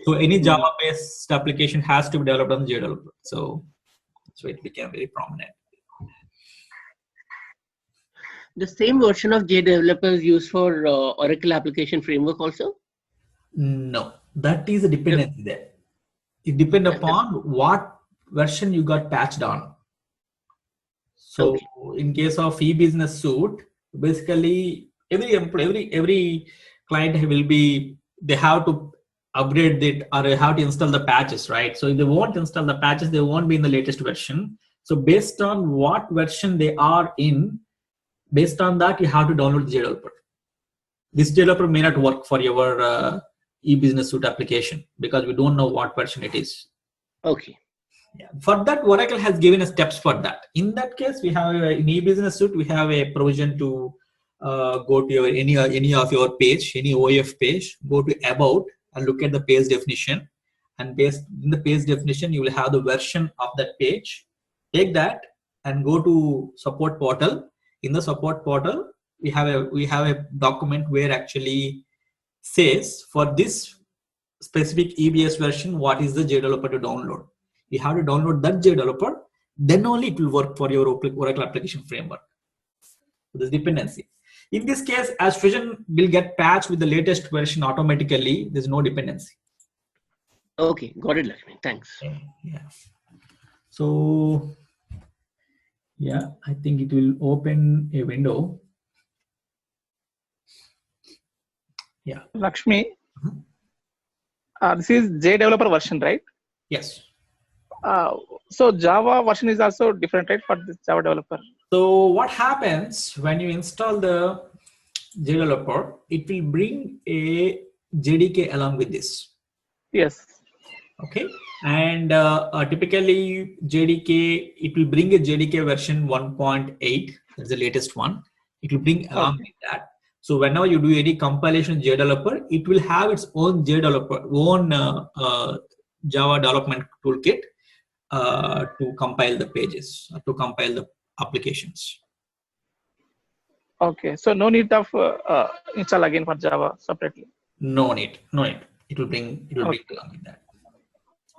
So any Java based application has to be developed on JDeveloper. So it became very prominent. The same version of JDeveloper is used for Oracle application framework also? No, that is a dependency there. It depends upon what version you got patched on. So in case of e-business suite, basically every client will be, they have to upgrade it or they have to install the patches, right? So if they won't install the patches, they won't be in the latest version. So based on what version they are in, based on that, you have to download the JDeveloper. This developer may not work for your e-business suite application because we don't know what version it is. Okay. Yeah. For that, Oracle has given us steps for that. In that case, we have in e-business suite, we have a provision to go to your any of your page, any OF page, go to about and look at the page definition. And based in the page definition, you will have the version of that page. Take that and go to support portal. In the support portal, we have a document where actually says for this specific EBS version, what is the JDeveloper to download. You have to download that JDeveloper, then only it will work for your Oracle application framework. So this dependency. In this case, as Fusion will get patched with the latest version automatically, there's no dependency. Okay, got it, Lakshmi. Thanks. Yeah. So, yeah, I think it will open a window. Yeah. Lakshmi, this is JDeveloper version, right? Yes. So Java version is also different, right, for this Java developer? So what happens when you install the JDeveloper, it will bring a JDK along with this. Yes. Okay. And typically JDK, it will bring a JDK version 1.8. That's the latest one. It will bring along with that. So whenever you do any compilation JDeveloper, it will have its own Java development toolkit to compile the pages, to compile the applications. Okay, so no need of install again for Java separately. No need. It will bring along with that.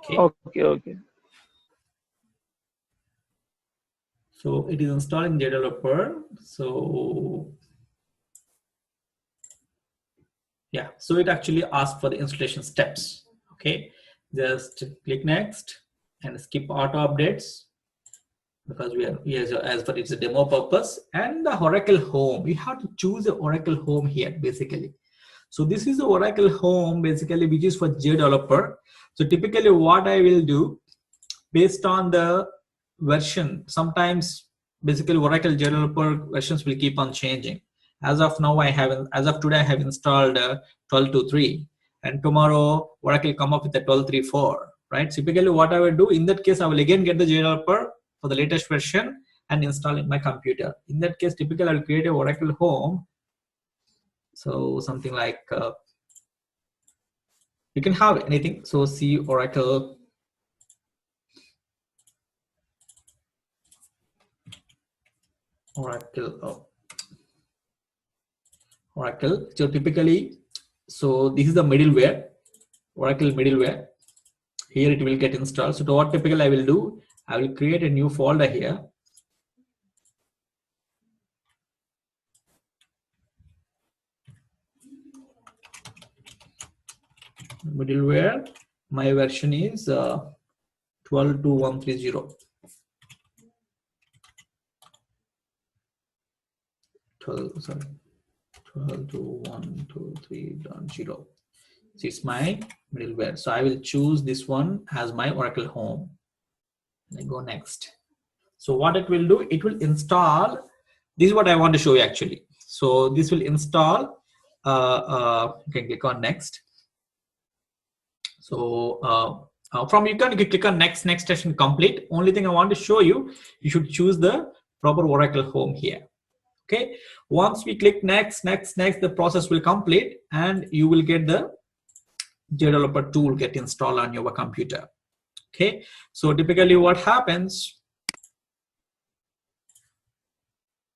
Okay. So it is installing JDeveloper. So yeah, so it actually asks for the installation steps. Okay, just click next and skip auto updates because we are as for it's a demo purpose. And the Oracle home, we have to choose the Oracle home here basically. So this is the Oracle home basically, which is for JDeveloper. So typically what I will do based on the version, sometimes basically Oracle JDeveloper versions will keep on changing. As of now, as of today, I have installed 12.2.3, and tomorrow Oracle come up with a 12.3.4, right? Typically what I will do in that case, I will again get the JDeveloper for the latest version and install in my computer. In that case, typically I will create a Oracle home. So something like, you can have anything. So see Oracle. Oracle. Oracle. So typically, so this is the middleware, Oracle middleware. Here it will get installed. So what typically I will do, I will create a new folder here. Middleware, my version is 12.130. 12.123.0. So it's my middleware. So I will choose this one as my Oracle home. And I go next. So what it will do, it will install. This is what I want to show you actually. So this will install. You can click on next. So you can click on next session complete. Only thing I want to show you, you should choose the proper Oracle home here. Okay. Once we click next, the process will complete and you will get the JDeveloper tool get installed on your computer. Okay. So typically what happens,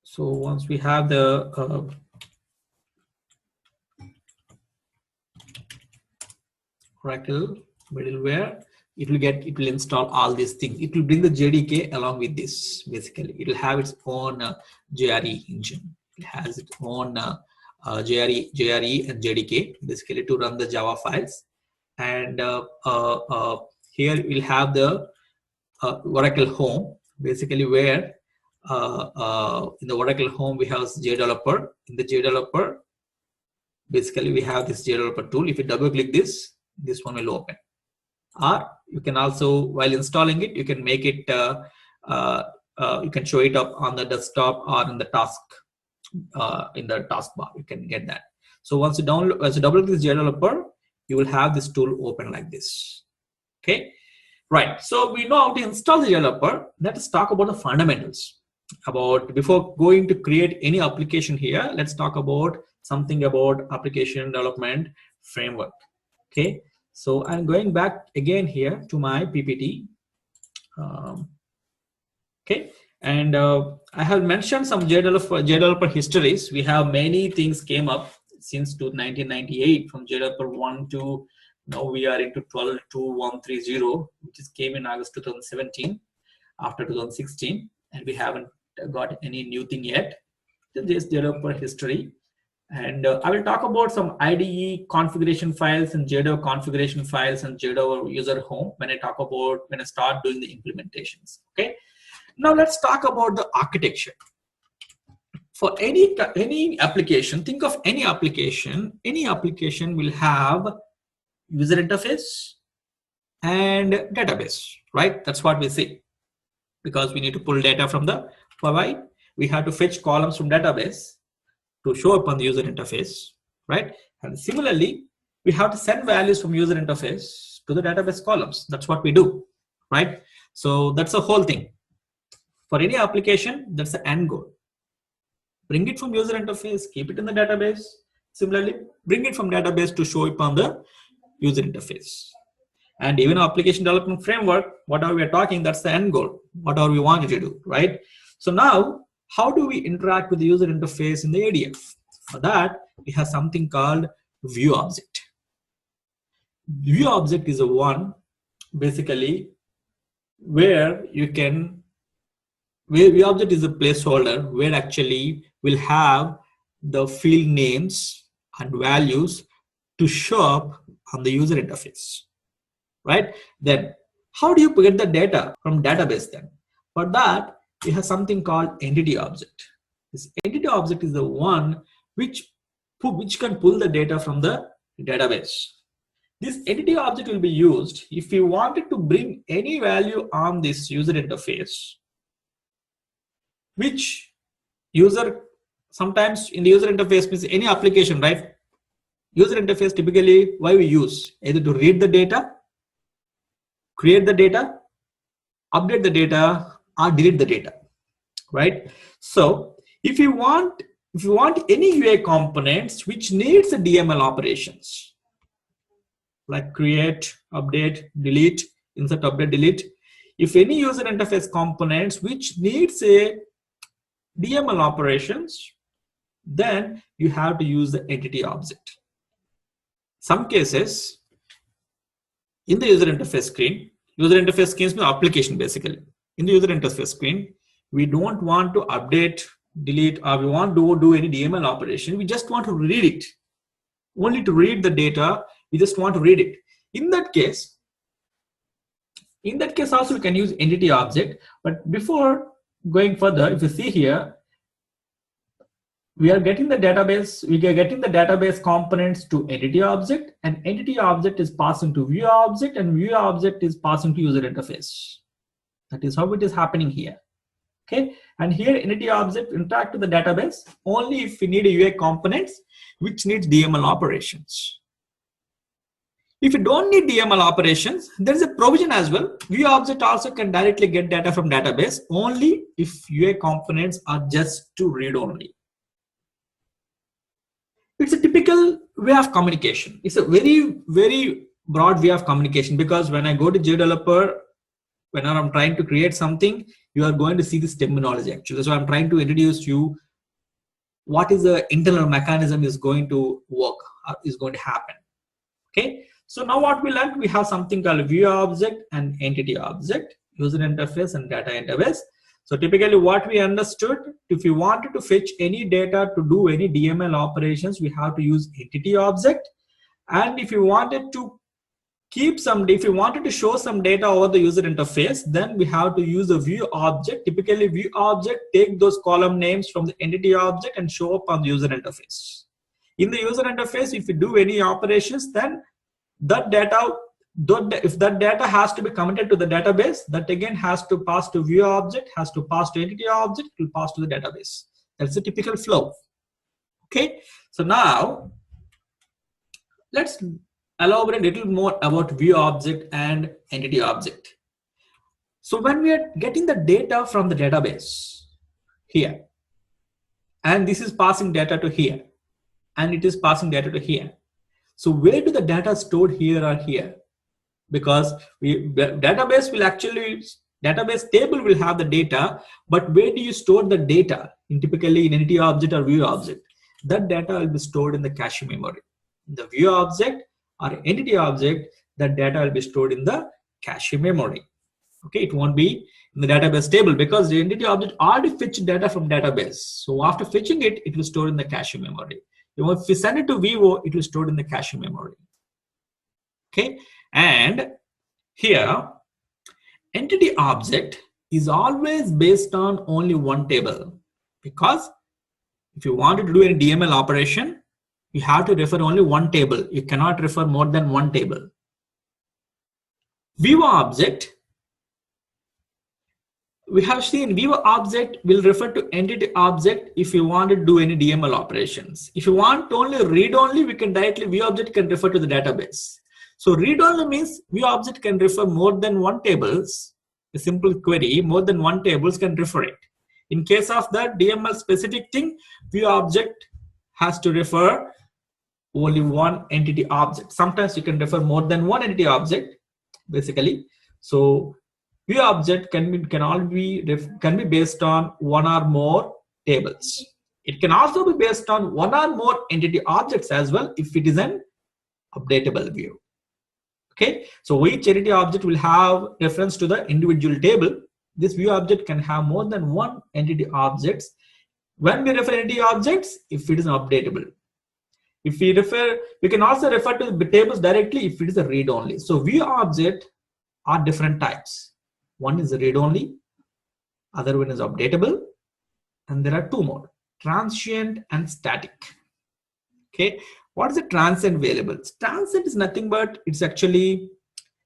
so once we have the Oracle middleware, it will install all these things. It will bring the JDK along with this. Basically, it will have its own JRE engine. It has its own JRE and JDK basically to run the Java files. And here we'll have the Oracle home, basically where in the Oracle home we have JDeveloper. In the JDeveloper, basically we have this JDeveloper tool. If you double click this one will open. Or you can also, while installing it, you can make it, you can show it up on the desktop or in the taskbar. You can get that. So once you double click this JDeveloper, you will have this tool open like this. Okay, right. So we know how to install the JDeveloper. Let us talk about the fundamentals. Before going to create any application here, let's talk about something about application development framework. Okay. So I'm going back again here to my PPT. Okay, and I have mentioned some JDeveloper histories. We have many things came up since 1998 from JDeveloper 1 to now we are into 12.130, which came in August 2017 after 2016, and we haven't got any new thing yet. This developer history. And I will talk about some IDE configuration files and JDev configuration files and JDev user home when I start doing the implementations. Okay. Now let's talk about the architecture. For any application, think of any application. Any application will have user interface and database, right? That's what we see. Because we need to pull data from the provide, we have to fetch columns from database to show up on the user interface, right? And similarly, we have to send values from user interface to the database columns. That's what we do, right? So that's the whole thing. For any application, that's the end goal. Bring it from user interface, keep it in the database. Similarly, bring it from database to show up on the user interface. And even application development framework, whatever we are talking, that's the end goal, whatever we want to do, right? So now, how do we interact with the user interface in the ADF? For that, we have something called view object. View object is a one, basically, where view object is a placeholder where actually we'll have the field names and values to show up on the user interface, right? Then, how do you get the data from database then? For that, we have something called entity object. This entity object is the one which can pull the data from the database. This entity object will be used if you wanted to bring any value on this user interface, which user, sometimes in the user interface means any application, right? User interface typically, why we use? Either to read the data, create the data, update the data, or delete the data, right? So if you want any UI components which needs the DML operations like create, update, delete, insert, update, delete. If any user interface components which needs a DML operations, then you have to use the entity object. Some cases, in the user interface screen means application basically. In the user interface screen, we don't want to update, delete, or we want to do any DML operation. We just want to read it. Only to read the data, we just want to read it. In that case also we can use entity object. But before going further, if you see here, we are getting the database, components to entity object, and entity object is passing to view object, and view object is passing to user interface. That is how it is happening here. Okay, and here entity object interact with the database only if we need a UI components which needs DML operations. If you don't need DML operations, there is a provision as well. View object also can directly get data from database only if UI components are just to read only. It's a typical way of communication. It's a very, very broad way of communication, because when I go to JDeveloper, when I'm trying to create something, you are going to see this terminology actually. So I'm trying to introduce you what is the internal mechanism is going to work, is going to happen. Okay. So now what we learned, we have something called view object and entity object, user interface and data interface. So typically what we understood, if you wanted to fetch any data to do any DML operations, we have to use entity object. And if you wanted to if you wanted to show some data over the user interface, then we have to use a view object. Typically view object take those column names from the entity object and show up on the user interface. In the user interface, if you do any operations, then that data, if that data has to be committed to the database, that again has to pass to view object, has to pass to entity object, it will pass to the database. That's the typical flow. Okay, so now let's elaborate a little more about view object and entity object. So when we are getting the data from the database here, and this is passing data to here, and it is passing data to here. So where do the data stored here or here? Because database table will have the data, but where do you store the data? Typically in entity object or view object, that data will be stored in the cache memory. The view object or entity object, that data will be stored in the cache memory. Okay, it won't be in the database table because the entity object already fetched data from database. So after fetching it, it will store in the cache memory. If we send it to Vivo, it will store in the cache memory. Okay, and here entity object is always based on only one table, because if you want to do any DML operation, you have to refer only one table. You cannot refer more than one table. Vivo object, we have seen Vivo object will refer to entity object if you want to do any DML operations. If you want only read only, we can directly View object can refer to the database. So read only means View object can refer more than one tables. A simple query, more than one tables can refer it. In case of that DML specific thing, View object has to refer only one entity object. Sometimes you can refer more than one entity object, basically. So View object can be based on one or more tables. It can also be based on one or more entity objects as well if it is an updatable view. Okay, so each entity object will have reference to the individual table. This view object can have more than one entity objects. When we refer entity objects, if it is updatable. If we refer, we can also refer to the tables directly if it is a read only. So view object are different types. One is read only, other one is updatable, and there are two more, transient and static. Okay, what is a transient variable? Transient is nothing but it's actually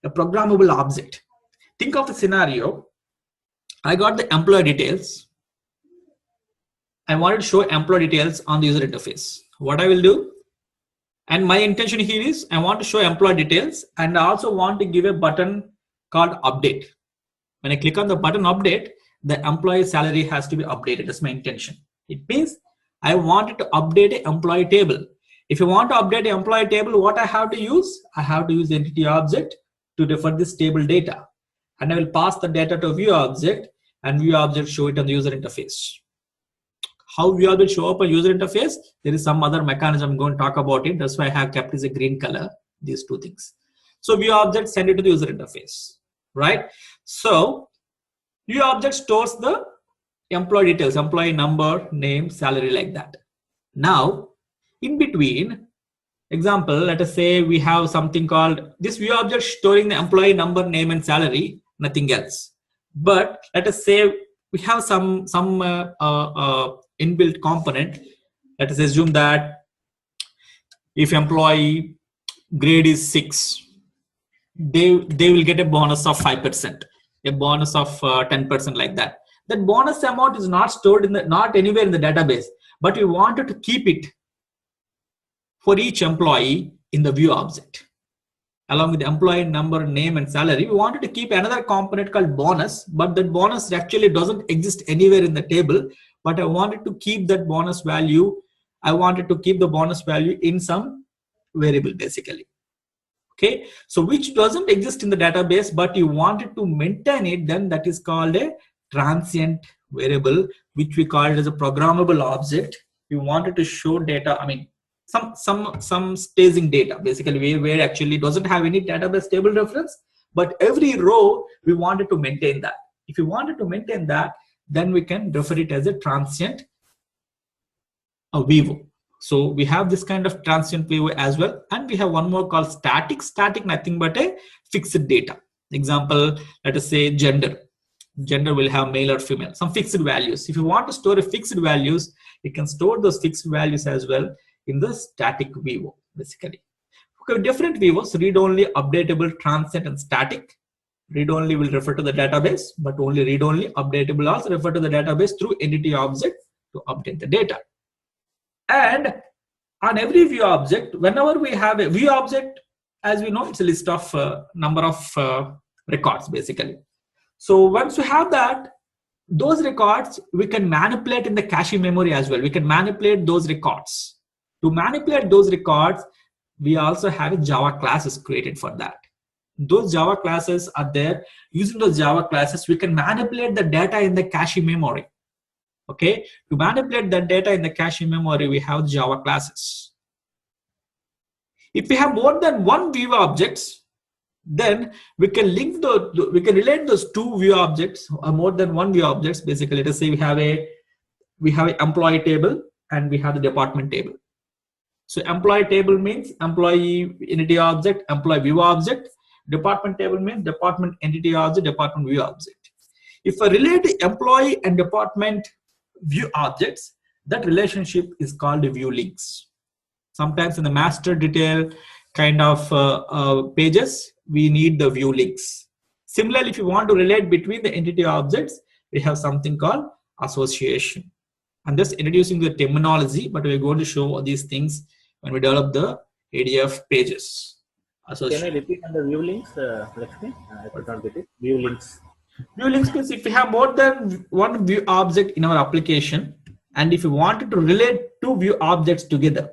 a programmable object. Think of the scenario. I got the employee details. I wanted to show employee details on the user interface. What I will do, and my intention here is I want to show employee details, and I also want to give a button called update. When I click on the button update, the employee salary has to be updated. That's my intention. It means I wanted to update an employee table. If you want to update an employee table, what I have to use? I have to use the entity object to refer this table data. And I will pass the data to view object, and view object show it on the user interface. How view object show up on user interface? There is some other mechanism I'm going to talk about it. That's why I have kept as a green color, these two things. So view object send it to the user interface, right? So view object stores the employee details, employee number, name, salary, like that. Now, in between, example, let us say we have something called this view object storing the employee number, name, and salary, nothing else. But let us say we have some inbuilt component. Let us assume that if employee grade is 6, they will get a bonus of 5%, a bonus of 10%, like that. That bonus amount is not stored in the, not anywhere in the database, but we wanted to keep it for each employee in the view object. Along with the employee number, name, and salary, we wanted to keep another component called bonus, but that bonus actually doesn't exist anywhere in the table. But I wanted to keep that bonus value. I wanted to keep the bonus value in some variable, basically. Okay, so which doesn't exist in the database, but you wanted to maintain it, then that is called a transient variable, which we call it as a programmable object. You wanted to show data, I mean, some staging data, basically, where actually doesn't have any database table reference, but every row we wanted to maintain that. If you wanted to maintain that, then we can refer it as a transient VIVO. So we have this kind of transient VIVO as well, and we have one more called static. Static, nothing but a fixed data. Example, let us say gender. Gender will have male or female, some fixed values. If you want to store a fixed values, you can store those fixed values as well in the static VIVO, basically. Okay, different VIVOs: read-only, updatable, transient, and static. Read-only will refer to the database, but only read-only. Updatable also refer to the database through entity object to update the data. And on every view object, whenever we have a view object, as we know, it's a list of number of records, basically. So once we have that, those records we can manipulate in the cache memory as well. We can manipulate those records. To manipulate those records, we also have Java classes created for that. Those Java classes are there. Using those Java classes, we can manipulate the data in the cache memory. Okay, to manipulate that data in the cache memory, we have Java classes. If we have more than one view objects, then we can link we can relate those two view objects or more than one view objects. Basically, let us say we have an employee table and we have the department table. So employee table means employee entity object, employee view object. Department table means department entity object, department view object. If I relate employee and department view objects, that relationship is called view links. Sometimes in the master detail kind of pages, we need the view links. Similarly, if you want to relate between the entity objects, we have something called association. I'm just introducing the terminology, but we're going to show these things when we develop the ADF pages. Can I repeat on the view links, Lakshmi? I could not get it. View links. View links means if we have more than one view object in our application, and if you wanted to relate two view objects together,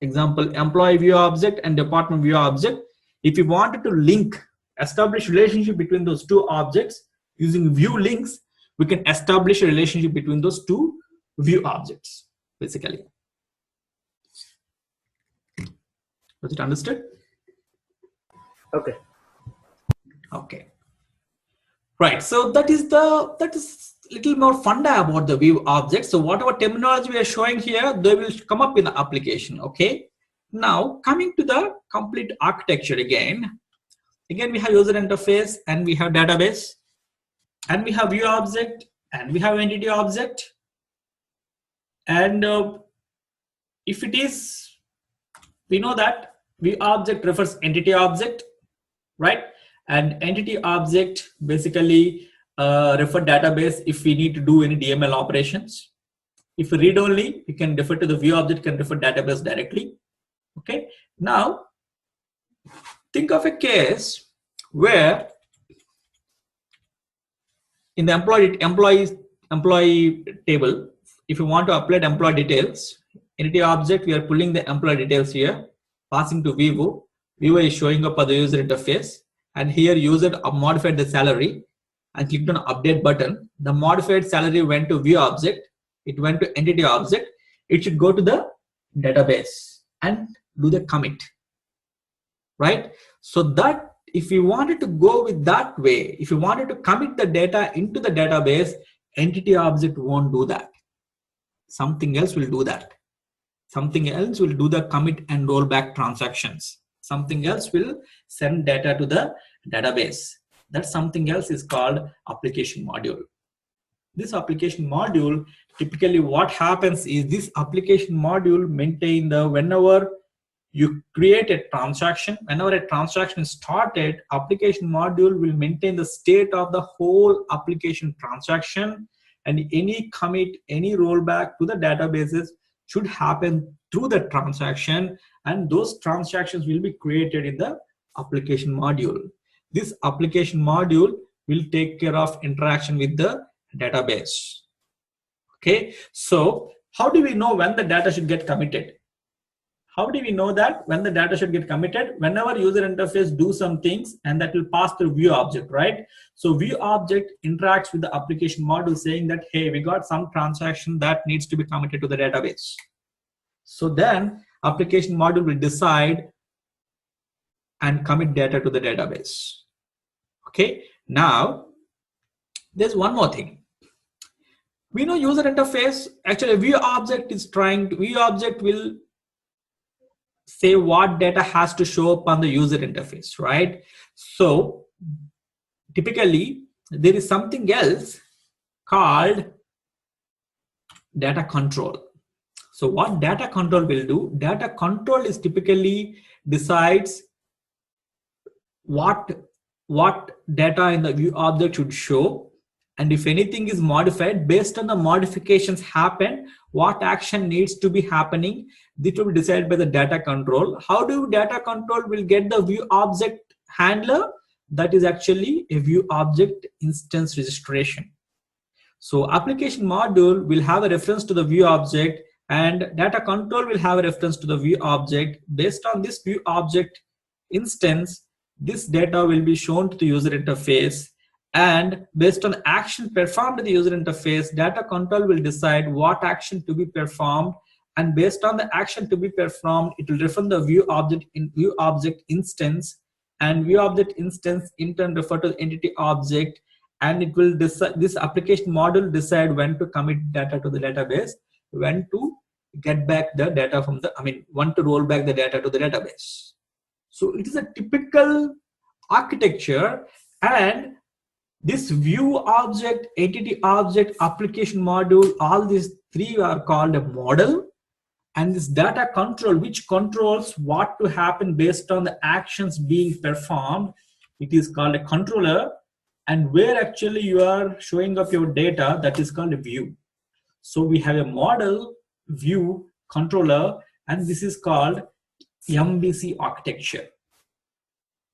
example, employee view object and department view object, if you wanted to link, establish relationship between those two objects using view links, we can establish a relationship between those two view objects, basically. Was it understood? Okay. Okay. Right. So that is little more funda about the view object. So whatever terminology we are showing here, they will come up in the application. Okay. Now coming to the complete architecture again. Again, we have user interface and we have database and we have view object and we have entity object. And if it is, we know that view object refers entity object, right? And entity object basically refer database if we need to do any DML operations. If we read only, we can refer to the view object, can refer database directly. Okay. Now think of a case where in the employee table, if you want to upload employee details, entity object, we are pulling the employee details here, passing to VIVO. VIVO is showing up at the user interface, and here user modified the salary and clicked on update button. The modified salary went to view object, it went to entity object, it should go to the database and do the commit, right? So that if you wanted to go with that way, if you wanted to commit the data into the database, entity object won't do that. Something else will do that. Something else will do the commit and rollback transactions. Something else will send data to the database. That something else is called application module. This application module, typically what happens is this application module maintain the, whenever you create a transaction, whenever a transaction is started, application module will maintain the state of the whole application transaction, and any commit, any rollback to the databases should happen through the transaction, and those transactions will be created in the application module. This application module will take care of interaction with the database. Okay, so how do we know when the data should get committed? How do we know that when the data should get committed? Whenever user interface do some things, and that will pass through view object, right? So view object interacts with the application module saying that, hey, we got some transaction that needs to be committed to the database. So then application module will decide and commit data to the database. Okay, now there's one more thing. We know user interface, actually view object is trying to, view object will say what data has to show up on the user interface, right? So typically there is something else called data control. So what data control will do, data control is typically decides what data in the view object should show, and if anything is modified, based on the modifications happen, what action needs to be happening, this will be decided by the data control. How do data control will get the view object handler? That is actually a view object instance registration. So application module will have a reference to the view object, and data control will have a reference to the view object. Based on this view object instance, this data will be shown to the user interface, and based on action performed to the user interface, data control will decide what action to be performed, and based on the action to be performed, it will refer the view object in view object instance, and view object instance in turn refer to the entity object, and it will decide, this application module decide when to commit data to the database, when to get back the data from the, when to roll back the data to the database. So it is a typical architecture, and this view object, entity object, application module, all these three are called a model. And this data control, which controls what to happen based on the actions being performed, it is called a controller. And where actually you are showing up your data, that is called a view. So we have a model, view, controller, and this is called MVC architecture.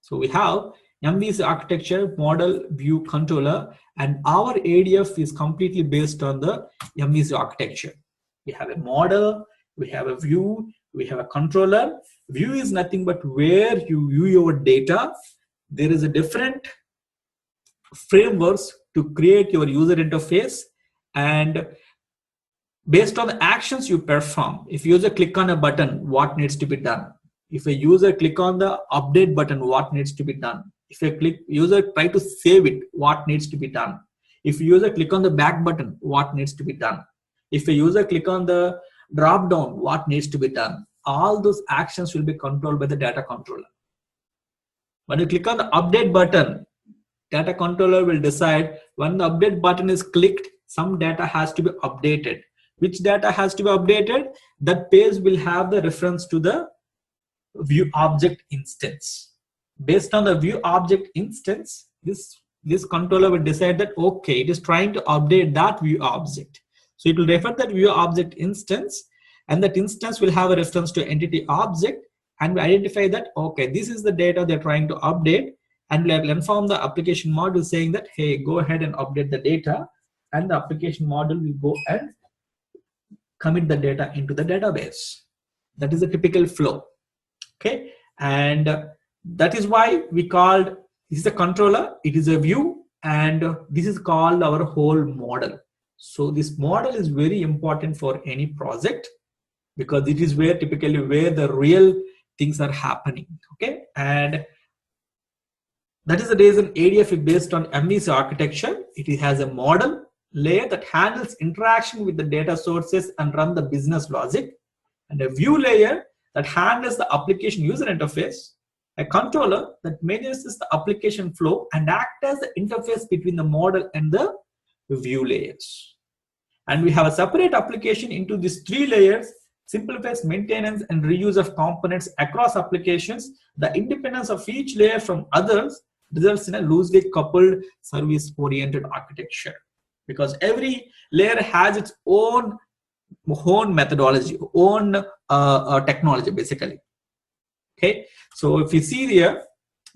So we have MVC architecture, model, view, controller, and our ADF is completely based on the MVC architecture. We have a model, we have a view, we have a controller. View is nothing but where you view your data. There is a different frameworks to create your user interface, and based on the actions you perform, if user click on a button, what needs to be done? If a user click on the update button, what needs to be done? If a user try to save it, what needs to be done? If a user click on the back button, what needs to be done? If a user click on the drop down, what needs to be done? All those actions will be controlled by the data controller. When you click on the update button, data controller will decide when the update button is clicked, some data has to be updated. Which data has to be updated? That page will have the reference to the view object instance. Based on the view object instance, this controller will decide that, okay, it is trying to update that view object. So it will refer that view object instance, and that instance will have a reference to entity object, and will identify that, okay, this is the data they're trying to update, and will inform the application module saying that, hey, go ahead and update the data, and the application module will go and commit the data into the database. That is the typical flow. Okay, and that is why we called this is a controller, it is a view, and this is called our whole model. So this model is very important for any project because it is where typically where the real things are happening. Okay, and that is the reason ADF is based on MVC architecture. It has a model layer that handles interaction with the data sources and run the business logic, and a view layer that handles the application user interface, a controller that manages the application flow and acts as the interface between the model and the view layers. And we have a separate application into these 3 layers, simplifies maintenance and reuse of components across applications. The independence of each layer from others results in a loosely coupled service-oriented architecture, because every layer has its own methodology, own technology basically. Okay, so if you see here,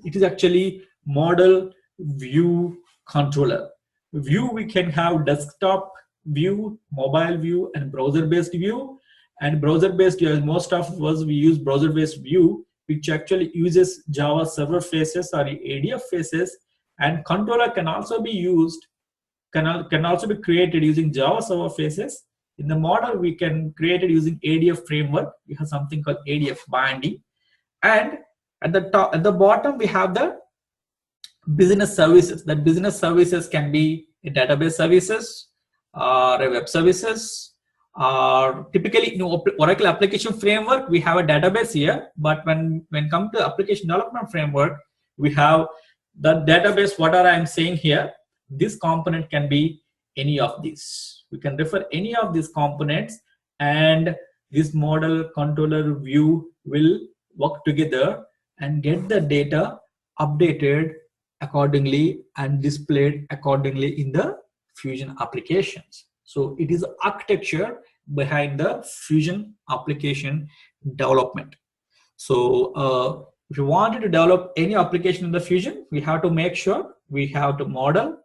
it is actually model, view, controller. View, we can have desktop view, mobile view, and browser-based view. And browser-based, most of us we use browser-based view, which actually uses Java server faces or ADF faces. And controller can also be used, can also be created using Java server faces. In the model, we can create it using ADF framework. We have something called ADF binding. And at the top, at the bottom, we have the business services. That business services can be a database services or a web services. Typically, Oracle application framework, we have a database here. But when come to application development framework, we have the database. What are I'm saying here? This component can be any of these. We can refer any of these components, and this model, controller, view will work together and get the data updated accordingly and displayed accordingly in the Fusion applications. So it is architecture behind the Fusion application development. So if you wanted to develop any application in the Fusion, we have to make sure we have to model,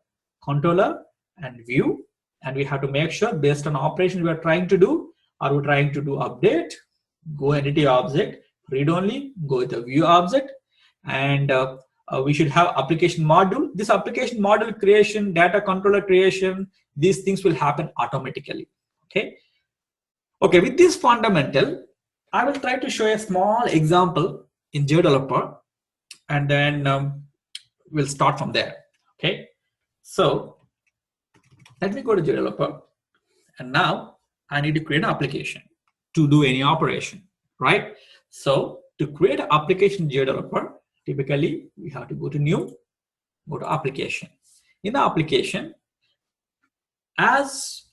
controller, and view, and we have to make sure based on operation we are trying to do, are we trying to do update, go entity object, read only, go with the view object, and we should have application module. This application module creation, data controller creation, these things will happen automatically. Okay, with this fundamental, I will try to show a small example in JDeveloper, and then we'll start from there. Okay, so let me go to JDeveloper, and now I need to create an application to do any operation, right? So to create an application JDeveloper, typically we have to go to new, go to application. In the application, as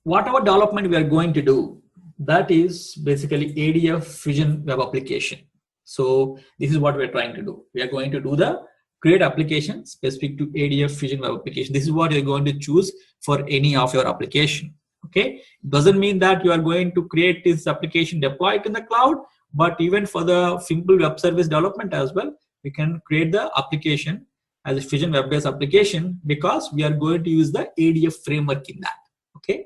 whatever development we are going to do, that is basically ADF Fusion web application. So this is what we're trying to do. We are going to do the create application specific to ADF Fusion web application. This is what you're going to choose for any of your application. Okay, doesn't mean that you are going to create this application, deploy it in the cloud, but even for the simple web service development as well, we can create the application as a Fusion web-based application because we are going to use the ADF framework in that. Okay,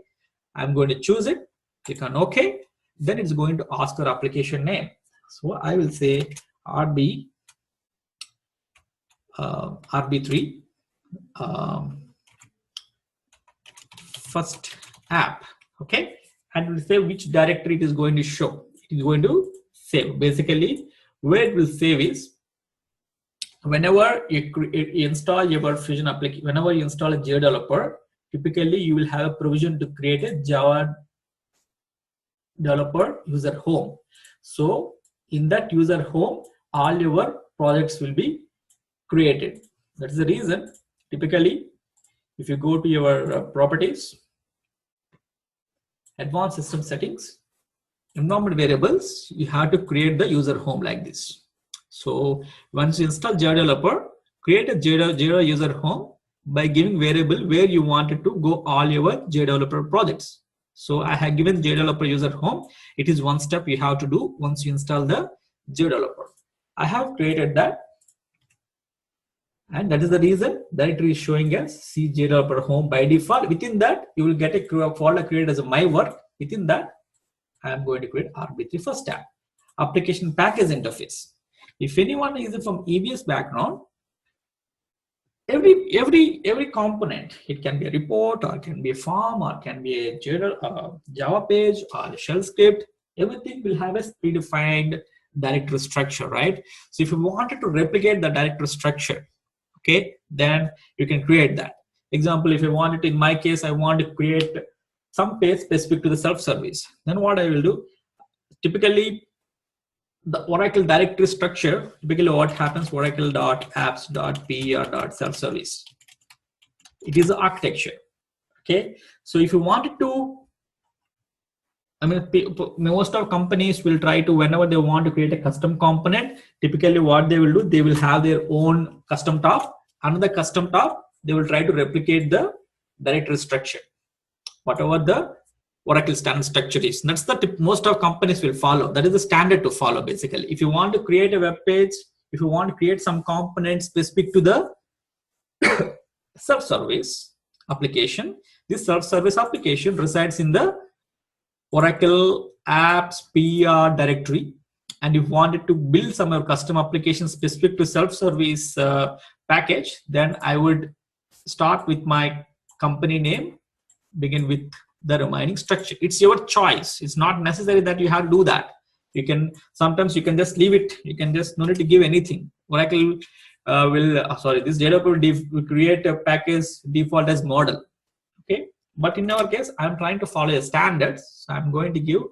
I'm going to choose it, click on OK, then it's going to ask our application name. So I will say RB3 first app. Okay, and we'll say which directory it is going to show. It is going to save. Basically, where it will save is whenever you install your Fusion application, whenever you install a JDeveloper, typically you will have a provision to create a Java developer user home. So in that user home, all your projects will be created. That's the reason typically if you go to your properties, advanced system settings, environment variables, you have to create the user home like this. So once you install JDeveloper, create a Java user home by giving variable where you wanted to go all your JDeveloper projects. So I have given JDeveloper user home. It is one step you have to do once you install the JDeveloper. I have created that, and that is the reason directory is showing us C JDeveloper home by default. Within that, you will get a folder created as a my work. Within that, I am going to create RB3 first tab, application package interface. If anyone is from EBS background, every component, it can be a report, or it can be a form, or it can be a Java page or a shell script. Everything will have a predefined directory structure, right? So if you wanted to replicate the directory structure, okay, then you can create that. Example, if you wanted to, in my case, I want to create some page specific to the self-service, then what I will do, typically the Oracle directory structure, typically what happens, oracle.apps.per.self-service. It is the architecture. Okay, so if you wanted to, I mean, most of companies will try to, whenever they want to create a custom component, typically what they will do, they will have their own custom top. Another custom top, they will try to replicate the directory structure, whatever the Oracle standard structure is. That's the tip most of companies will follow. That is the standard to follow, basically. If you want to create a web page, if you want to create some components specific to the self-service application, this self-service application resides in the Oracle apps PR directory. And if you wanted to build some custom applications specific to self-service package, then I would start with my company name, begin with the remaining structure. It's your choice. It's not necessary that you have to do that. You can, sometimes you can just leave it. You can just no need to give anything. Oracle this developer will create a package default as model. Okay, but in our case, I'm trying to follow a standard. So I'm going to give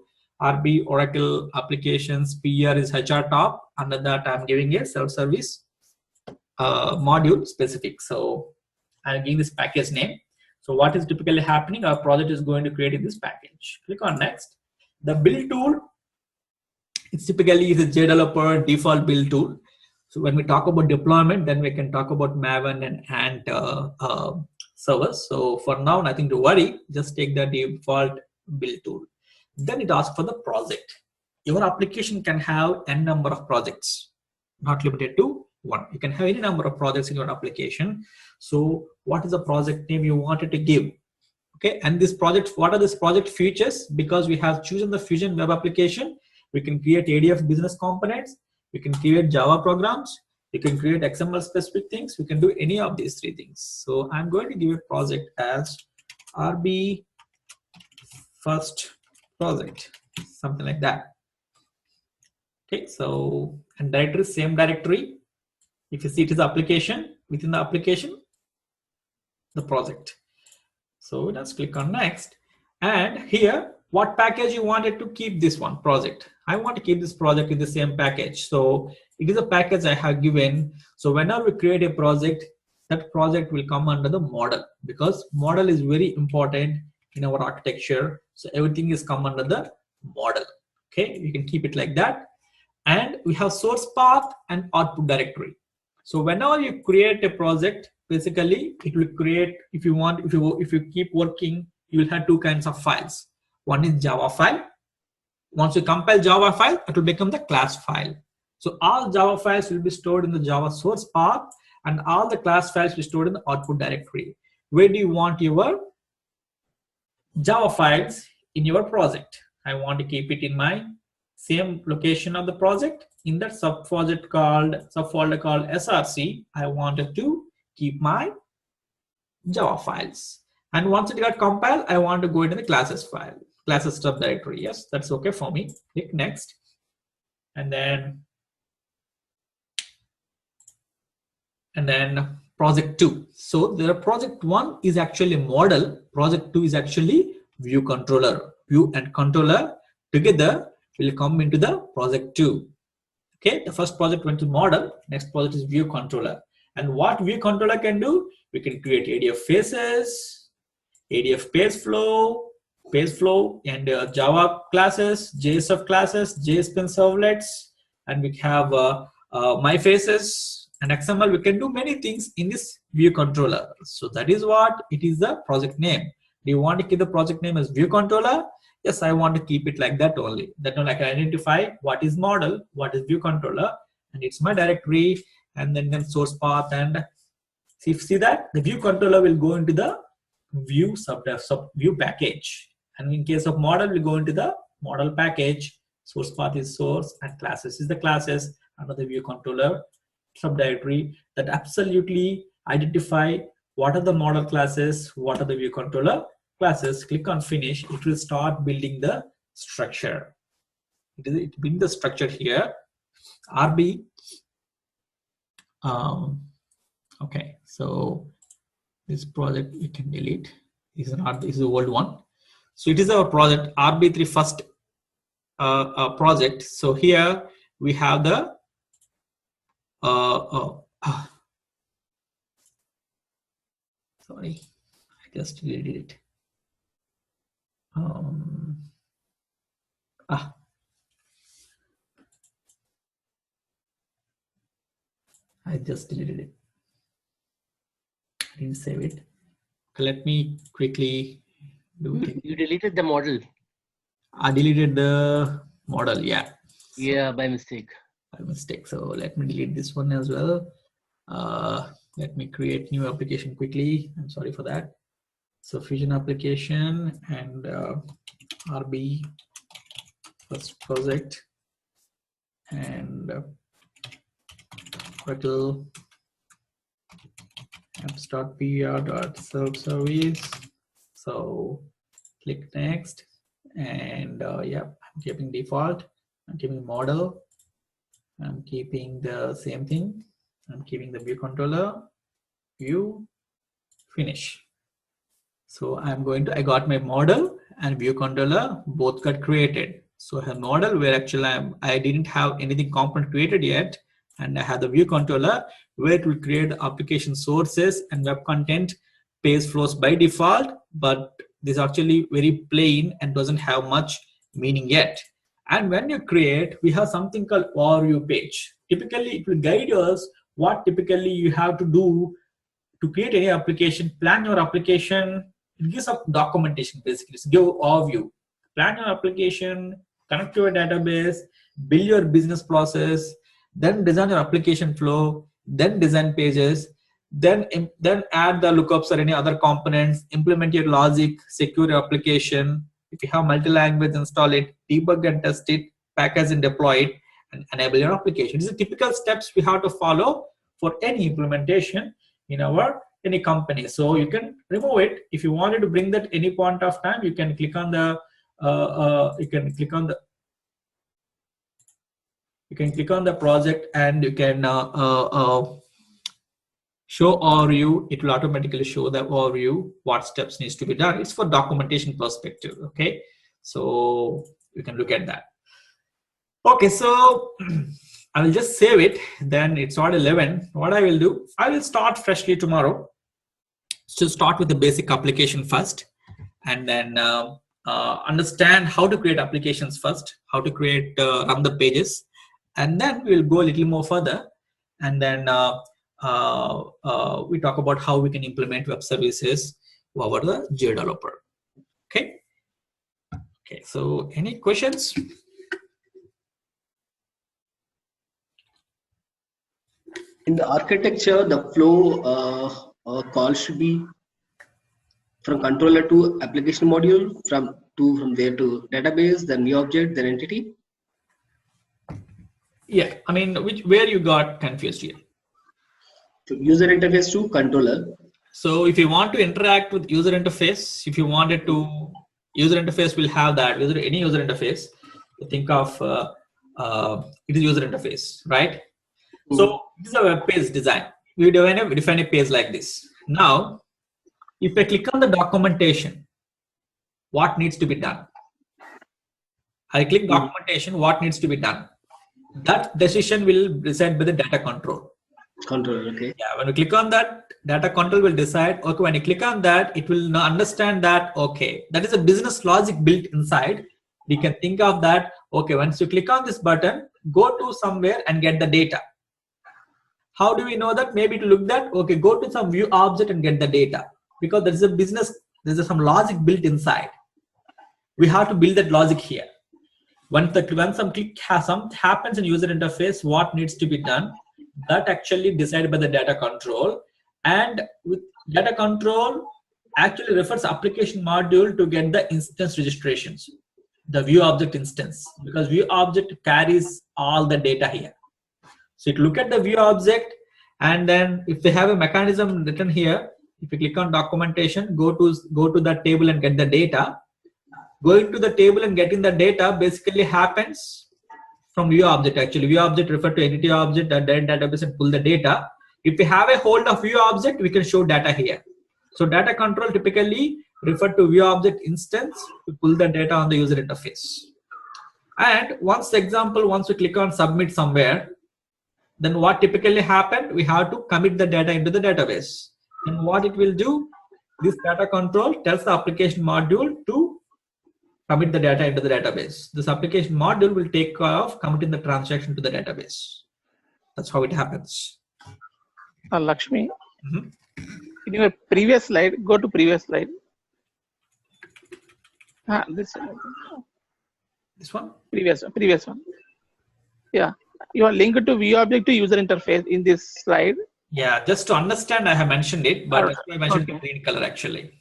RB Oracle applications, PR is HR top. Under that, I'm giving a self-service module specific. So I'm giving this package name. So what is typically happening, our project is going to create in this package. Click on next. The build tool, it's typically the JDeveloper default build tool. So when we talk about deployment, then we can talk about Maven and Ant servers. So for now, nothing to worry, just take the default build tool. Then it asks for the project. Your application can have n number of projects, not limited to one. You can have any number of projects in your application. So what is the project name you wanted to give? Okay, and this project, what are this project features? Because we have chosen the Fusion web application, we can create ADF business components, we can create Java programs, we can create XML specific things, we can do any of these three things. So I'm going to give a project as RB first project, something like that. Okay, so, and directory, same directory. If you see it is application, within the application, the project. So let's click on next. And here, what package you wanted to keep this one project? I want to keep this project in the same package. So it is a package I have given. So whenever we create a project, that project will come under the model, because model is very important in our architecture. So everything is come under the model. Okay, you can keep it like that. And we have source path and output directory. So whenever you create a project, basically it will create, if you keep working, you will have two kinds of files. One is Java file. Once you compile Java file, it will become the class file. So all Java files will be stored in the Java source path, and all the class files will be stored in the output directory. Where do you want your Java files in your project? I want to keep it in my same location of the project. In that subfolder called SRC, I wanted to keep my Java files. And once it got compiled, I want to go into the classes file, classes subdirectory. Yes, that's okay for me. Click next. And then project 2. So the project 1 is actually model. Project 2 is actually view controller. View and controller together will come into the project 2. Okay, the first project went to model, next project is view controller. And what view controller can do, we can create ADF faces, ADF page flow, and Java classes, JSF classes, JSPN servlets, and we have my faces and XML. We can do many things in this view controller. So that is what it is, the project name. Do you want to keep the project name as view controller? Yes, I want to keep it like that only. That one I can identify what is model, what is view controller, and it's my directory, and then source path. And see that the view controller will go into the view view package, and in case of model, we go into the model package. Source path is source, and classes is the classes under the view controller subdirectory. That absolutely identify what are the model classes, what are the view controller classes, click on finish. It will start building the structure. It build the structure here. RB. Okay, so this project we can delete. This is the old one. So it is our project RB3 first project. So here we have the sorry, I just deleted it. I just deleted it. I didn't save it. Let me quickly do it. You deleted the model. I deleted the model, yeah. So, yeah, by mistake. By mistake. So let me delete this one as well. Let me create new application quickly. I'm sorry for that. So Fusion application and RB first project and Oracle apps.pr.self-service. So click next, and yeah, I'm keeping default. I'm keeping model. I'm keeping the same thing. I'm keeping the view controller. View, finish. So I got my model and view controller both got created. So a model where actually I didn't have anything component created yet, and I have the view controller where it will create the application sources and web content page flows by default, but this is actually very plain and doesn't have much meaning yet. And when you create, we have something called overview page. Typically, it will guide us what typically you have to do to create any application, plan your application. It gives up documentation basically. So give overview, plan your application, connect to a database, build your business process, then design your application flow, then design pages, then add the lookups or any other components, implement your logic, secure your application. If you have multi-language, install it, debug and test it, package and deploy it, and enable your application. These are typical steps we have to follow for any implementation in any company. So you can remove it if you wanted to bring that any point of time. You can click on the project, and you can show overview. It will automatically show the overview, what steps needs to be done. It's for documentation perspective. Okay, so you can look at that. Okay, so I will just save it. Then it's at 11. What I will do, I will start freshly tomorrow. So start with the basic application first, and then understand how to create applications first, how to create run the pages, and then we'll go a little more further, and then we talk about how we can implement web services over the JDeveloper. Okay. Okay. So any questions? In the architecture, the flow call should be from controller to application module, from there to database, then new object, then entity. Yeah, I mean, where you got confused here? So user interface to controller. So if you want to interact with user interface, if you wanted to, user interface will have that. Any user interface, you think of it is user interface, right? So this is a web page design. We define a page like this. Now, if I click on the documentation, what needs to be done? I click documentation, what needs to be done? That decision will decide by the data control. Controller, okay. Yeah, when you click on that, data control will decide, okay, when you click on that, it will understand that, okay, that is a business logic built inside. We can think of that, okay, once you click on this button, go to somewhere and get the data. How do we know that? Maybe to look that, okay, go to some view object and get the data. Because there is a business, there is some logic built inside. We have to build that logic here. When some click happens in user interface, what needs to be done? That actually decided by the data control. And with data control actually refers application module to get the instance registrations, the view object instance, because view object carries all the data here. So it look at the view object And then if they have a mechanism written here, if you click on documentation, go to that table and get the data. Going to the table and getting the data basically happens from view object. Actually, view object refer to entity object, the database, and pull the data. If we have a hold of view object, we can show data here. So data control typically refer to view object instance to pull the data on the user interface. And once we click on submit somewhere, then what typically happened, we have to commit the data into the database. And what it will do, this data control tells the application module to commit the data into the database. This application module will take care of committing the transaction to the database. That's how it happens. Lakshmi, in your previous slide, go to previous slide. This one? Previous one. Yeah, you are linked to view object to user interface in this slide. Yeah, just to understand, I have mentioned it, but that's why I mentioned green color actually.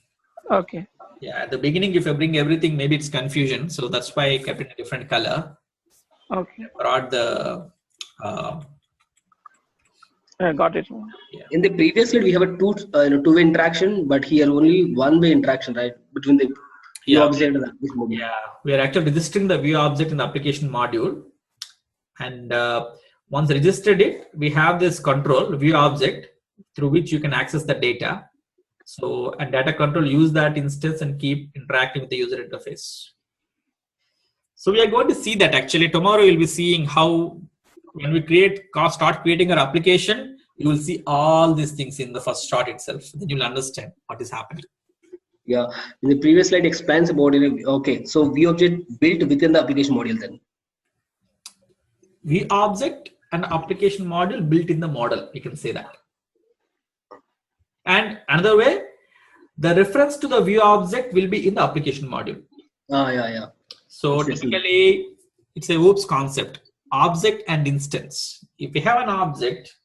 Okay. Yeah, at the beginning, if I bring everything, maybe it's confusion. So that's why I kept it a different color. Okay. Brought the. I got it. Yeah. In the previous slide, we have a two-way interaction, but here only one-way interaction, right, between the view object and the application module. Yeah, we are actually registering the view object in the application module, and once registered it, we have this control view object through which you can access the data. So, and data control use that instance and keep interacting with the user interface. So we are going to see that actually tomorrow you'll be seeing how when we start creating our application, you will see all these things in the first shot itself. Then you'll understand what is happening. Yeah, in the previous slide explains about it. Okay, so view object built within the application module then. View object and application module built in the model, you can say that. And another way, the reference to the view object will be in the application module. Yeah. So typically, it's a OOPS concept, object and instance. If you have an object,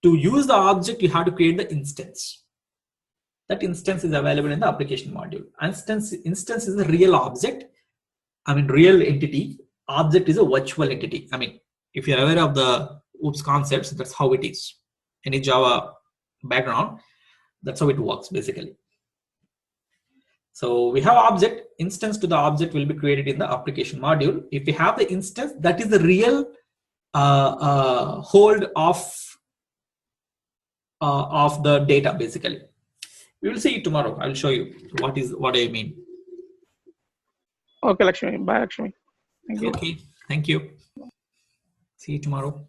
to use the object, you have to create the instance. That instance is available in the application module. Instance is a real object. Real entity. Object is a virtual entity. If you're aware of the OOPS concepts, that's how it is. Any Java background, that's how it works basically. So we have object, instance to the object will be created in the application module. If we have the instance, that is the real hold of the data basically. We will see it tomorrow. I will show you what I mean. Okay, Lakshmi. Bye, Lakshmi. Thank you. Okay, thank you. See you tomorrow.